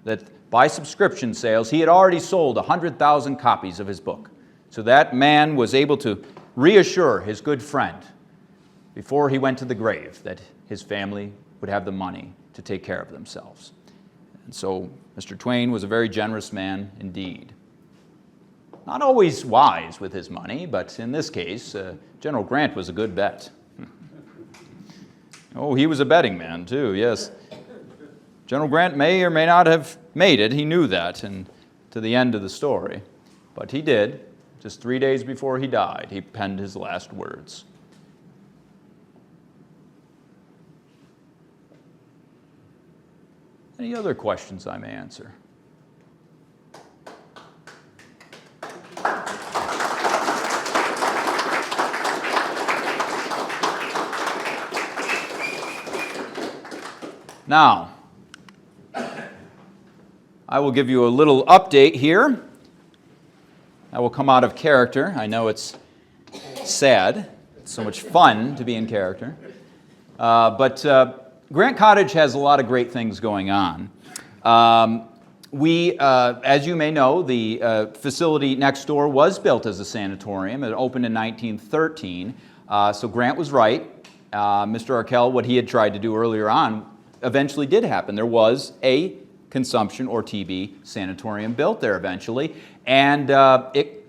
that by subscription sales, he had already sold 100,000 copies of his book. So that man was able to reassure his good friend before he went to the grave that his family would have the money to take care of themselves. And so Mr. Twain was a very generous man indeed. Not always wise with his money, but in this case, General Grant was a good bet. Oh, he was a betting man too, yes. General Grant may or may not have made it. He knew that, and to the end of the story. But he did. Just 3 days before he died, he penned his last words. Any other questions I may answer? Now, I will give you a little update here. I will come out of character. I know it's sad. It's so much fun to be in character. But Grant Cottage has a lot of great things going on. As you may know, the facility next door was built as a sanatorium. It opened in 1913. So Grant was right. Mr. Arkell, what he had tried to do earlier on, eventually did happen. There was a consumption or TB sanatorium built there eventually. And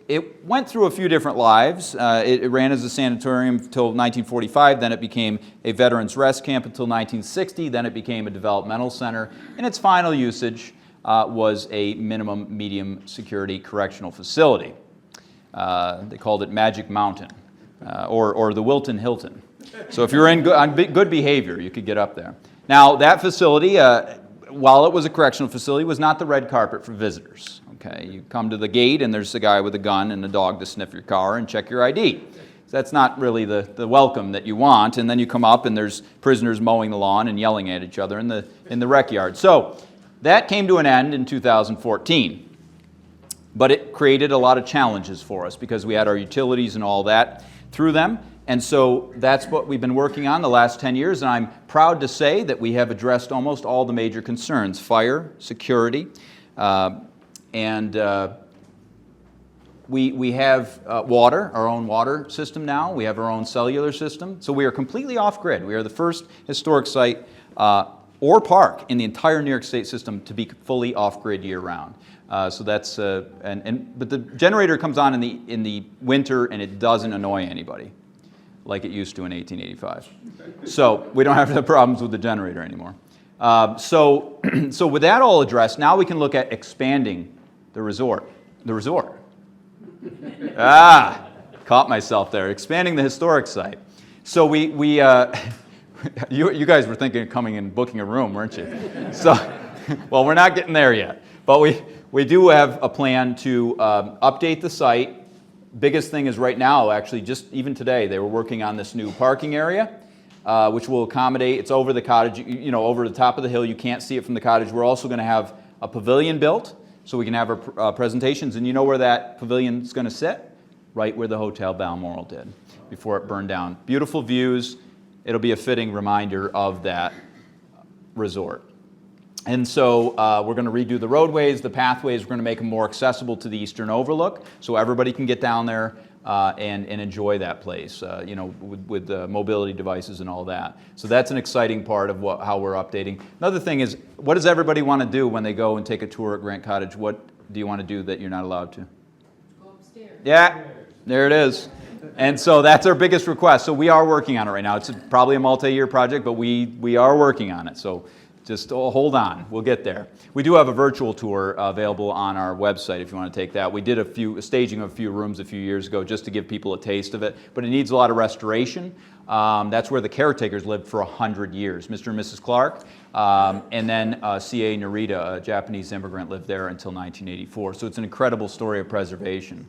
it went through a few different lives. It ran as a sanatorium until 1945. Then it became a veterans rest camp until 1960. Then it became a developmental center. And its final usage was a minimum medium security correctional facility. They called it Magic Mountain or the Wilton Hilton. So if you're on good behavior, you could get up there. Now that facility, while it was a correctional facility, was not the red carpet for visitors. Okay, you come to the gate and there's a guy with a gun and a dog to sniff your car and check your ID. So that's not really the welcome that you want. And then you come up and there's prisoners mowing the lawn and yelling at each other in the rec yard. So that came to an end in 2014. But it created a lot of challenges for us because we had our utilities and all that through them. And so that's what we've been working on the last 10 years. And I'm proud to say that we have addressed almost all the major concerns: fire, security, and we have water, our own water system now. We have our own cellular system. So we are completely off-grid. We are the first historic site or park in the entire New York State system to be fully off-grid year-round. So that's but the generator comes on in the winter and it doesn't annoy anybody like it used to in 1885. So we don't have the problems with the generator anymore. So with that all addressed, now we can look at expanding the resort. The resort. Caught myself there. Expanding the historic site. So you guys were thinking of coming and booking a room, weren't you? So, well, we're not getting there yet. But we do have a plan to update the site. Biggest thing is right now, actually, just even today, they were working on this new parking area, which will accommodate, it's over the cottage, over the top of the hill. You can't see it from the cottage. We're also going to have a pavilion built so we can have our presentations. And you know where that pavilion is going to sit? Right where the Hotel Balmoral did before it burned down. Beautiful views. It'll be a fitting reminder of that resort. And so we're going to redo the roadways, the pathways. We're going to make them more accessible to the Eastern Overlook so everybody can get down there and enjoy that place, with mobility devices and all that. So that's an exciting part of how we're updating. Another thing is, what does everybody want to do when they go and take a tour at Grant Cottage? What do you want to do that you're not allowed to? Go upstairs. Yeah, there it is. And so that's our biggest request. So we are working on it right now. It's probably a multi-year project, but we are working on it. So just hold on, we'll get there. We do have a virtual tour available on our website if you want to take that. We did a staging of a few rooms a few years ago just to give people a taste of it, but it needs a lot of restoration. That's where the caretakers lived for 100 years. Mr. and Mrs. Clark, and then C.A. Narita, a Japanese immigrant, lived there until 1984. So it's an incredible story of preservation.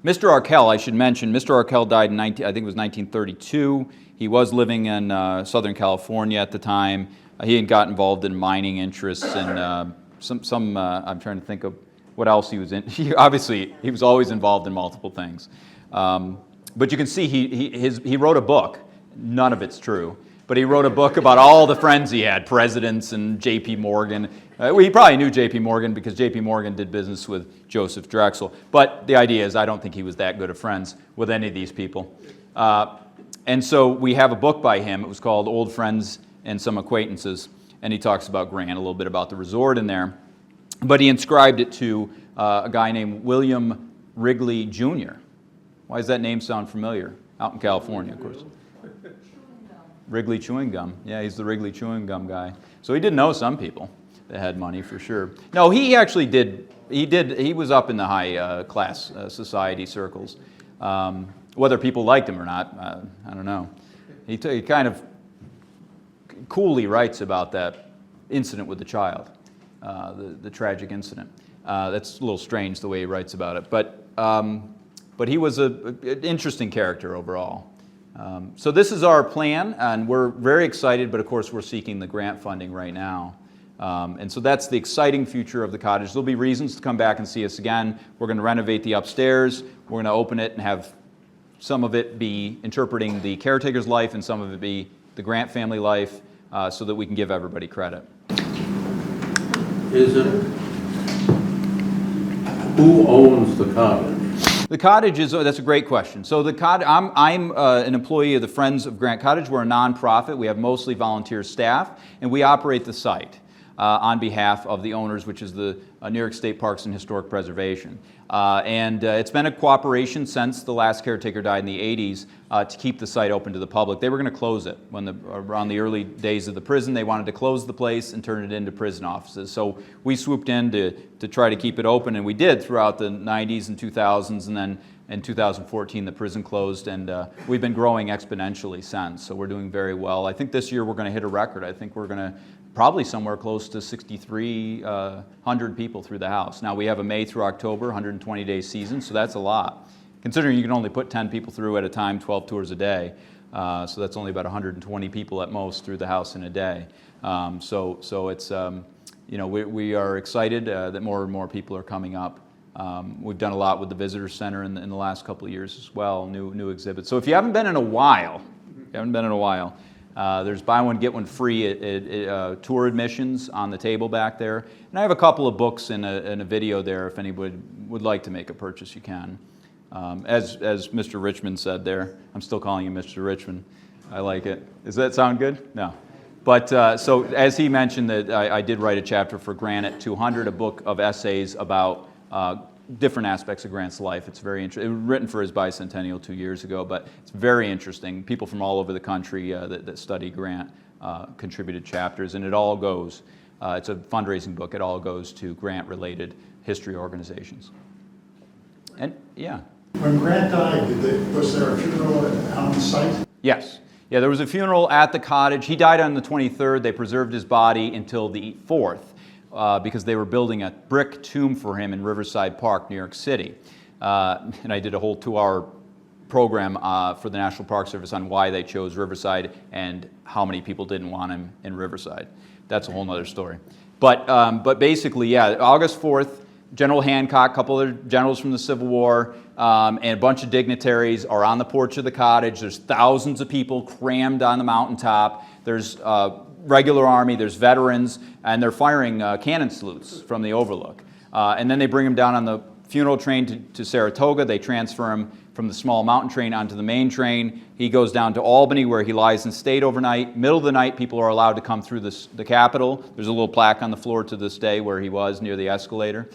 Mr. Arkell, I should mention, Mr. Arkell died in I think it was 1932. He was living in Southern California at the time. He had got involved in mining interests and I'm trying to think of what else he was in. He was always involved in multiple things. But you can see he wrote a book. None of it's true. But he wrote a book about all the friends he had, presidents and J.P. Morgan. He probably knew J.P. Morgan because J.P. Morgan did business with Joseph Drexel. But the idea is I don't think he was that good of friends with any of these people. And so we have a book by him. It was called Old Friends and Some Acquaintances. And he talks about Grant, a little bit about the resort in there. But he inscribed it to a guy named William Wrigley, Jr. Why does that name sound familiar? Out in California, of course. Wrigley Chewing Gum. Yeah, he's the Wrigley Chewing Gum guy. So he did know some people that had money for sure. No, he actually did. He was up in the high class society circles. Whether people liked him or not, I don't know. He kind of coolly writes about that incident with the child, the tragic incident. That's a little strange the way he writes about it. But he was an interesting character overall. So this is our plan, and we're very excited, but of course we're seeking the grant funding right now. And so that's the exciting future of the cottage. There'll be reasons to come back and see us again. We're going to renovate the upstairs. We're going to open it and have some of it be interpreting the caretaker's life and some of it be the Grant family life, so that we can give everybody credit. Is it, who owns the cottage? The cottage is, that's a great question. So the I'm an employee of the Friends of Grant Cottage. We're a nonprofit. We have mostly volunteer staff, and we operate the site on behalf of the owners, which is the New York State Parks and Historic Preservation. It's been a cooperation since the last caretaker died in the 80s to keep the site open to the public. They were going to close it around the early days of the prison. They wanted to close the place and turn it into prison offices. So we swooped in to try to keep it open, and we did throughout the 90s and 2000s, and then in 2014 the prison closed, and we've been growing exponentially since. So we're doing very well. I think this year we're going to hit a record. I think we're going to probably somewhere close to 6,300 people through the house. Now we have a May through October, 120-day season, so that's a lot. Considering you can only put 10 people through at a time, 12 tours a day, so that's only about 120 people at most through the house in a day. So it's, we are excited that more and more people are coming up. We've done a lot with the visitor center in the last couple of years as well, new exhibits. So if you haven't been in a while, there's buy one, get one free at tour admissions on the table back there. And I have a couple of books and a video there. If anybody would like to make a purchase, you can. As Mr. Richmond said there, I'm still calling you Mr. Richmond. I like it. Does that sound good? No. But so as he mentioned, that I did write a chapter for Grant at 200, a book of essays about different aspects of Grant's life. It's very interesting. It was written for his bicentennial 2 years ago, but it's very interesting. People from all over the country that study Grant contributed chapters, and it all goes, it's a fundraising book, it all goes to Grant-related history organizations. And, yeah. When Grant died, was there a funeral on the site? Yes. Yeah, there was a funeral at the cottage. He died on the 23rd. They preserved his body until the 4th. Because they were building a brick tomb for him in Riverside Park, New York City. And I did a whole 2-hour program for the National Park Service on why they chose Riverside and how many people didn't want him in Riverside. That's a whole other story. But basically, yeah, August 4th, General Hancock, a couple of generals from the Civil War, and a bunch of dignitaries are on the porch of the cottage. There's thousands of people crammed on the mountaintop. There's regular army, there's veterans, and they're firing cannon salutes from the overlook. And then they bring him down on the funeral train to Saratoga. They transfer him from the small mountain train onto the main train. He goes down to Albany, where he lies in state overnight. Middle of the night, people are allowed to come through the Capitol. There's a little plaque on the floor to this day where he was near the escalator.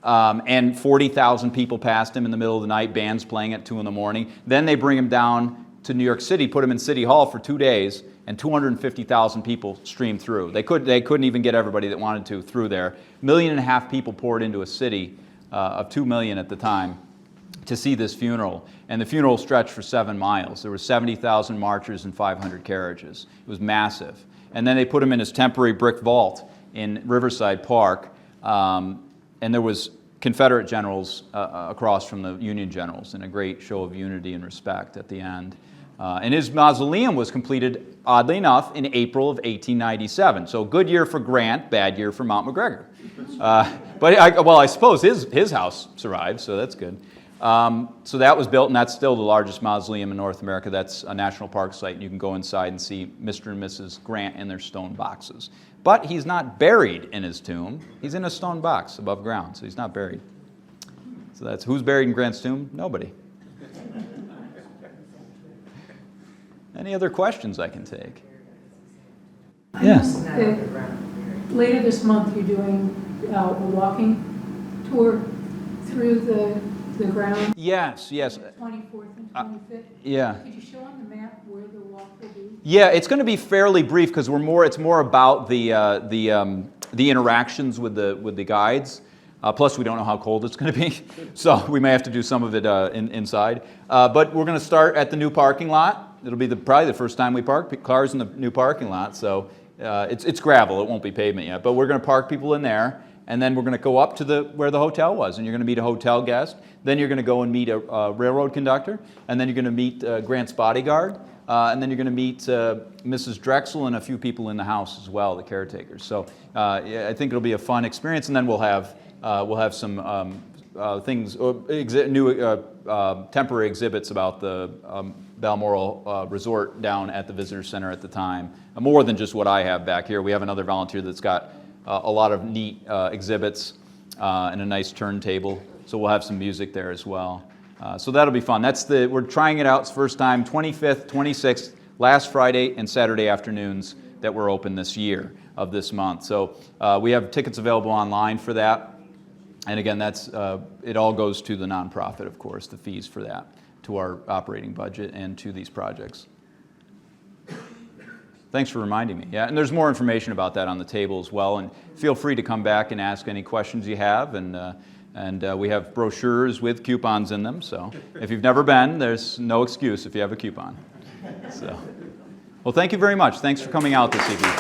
And 40,000 people passed him in the middle of the night, bands playing at 2 in the morning. Then they bring him down to New York City, put him in City Hall for 2 days, and 250,000 people streamed through. They couldn't even get everybody that wanted to through there. 1.5 million people poured into a city of 2 million at the time to see this funeral. And the funeral stretched for 7 miles. There were 70,000 marchers and 500 carriages. It was massive. And then they put him in his temporary brick vault in Riverside Park. And there was Confederate generals across from the Union generals in a great show of unity and respect at the end. And his mausoleum was completed, oddly enough, in April of 1897. So good year for Grant, bad year for Mount McGregor. But I suppose his house survived, so that's good. So that was built, and that's still the largest mausoleum in North America. That's a national park site, and you can go inside and see Mr. and Mrs. Grant in their stone boxes. But he's not buried in his tomb. He's in a stone box above ground, so he's not buried. So that's who's buried in Grant's tomb? Nobody. Any other questions I can take? Yes. Later this month, you're doing a walking tour through the ground. Yes. 24th and 25th. Yeah. Could you show on the map where the walk will be? Yeah, it's going to be fairly brief because it's more about the interactions with the guides. Plus, we don't know how cold it's going to be, so we may have to do some of it inside. But we're going to start at the new parking lot. It'll be probably the first time we park cars in the new parking lot. So it's gravel; it won't be pavement yet. But we're going to park people in there, And then we're going to go up to where the hotel was, and you're going to meet a hotel guest. Then you're going to go and meet a railroad conductor, and then you're going to meet Grant's bodyguard, and then you're going to meet Mrs. Drexel and a few people in the house as well, the caretakers. So yeah, I think it'll be a fun experience, and then we'll have some things, new temporary exhibits about the Balmoral Resort down at the visitor center at the time. More than just what I have back here. We have another volunteer that's got a lot of neat exhibits and a nice turntable. So we'll have some music there as well. So that'll be fun. We're trying it out. It's the first time, 25th, 26th, last Friday and Saturday afternoons that we're open this year of this month. So we have tickets available online for that. And again, it all goes to the nonprofit, of course, the fees for that, to our operating budget and to these projects. Thanks for reminding me. Yeah, and there's more information about that on the table as well. And feel free to come back and ask any questions you have. And we have brochures with coupons in them. So if you've never been, there's no excuse if you have a coupon. So, well, thank you very much. Thanks for coming out this evening.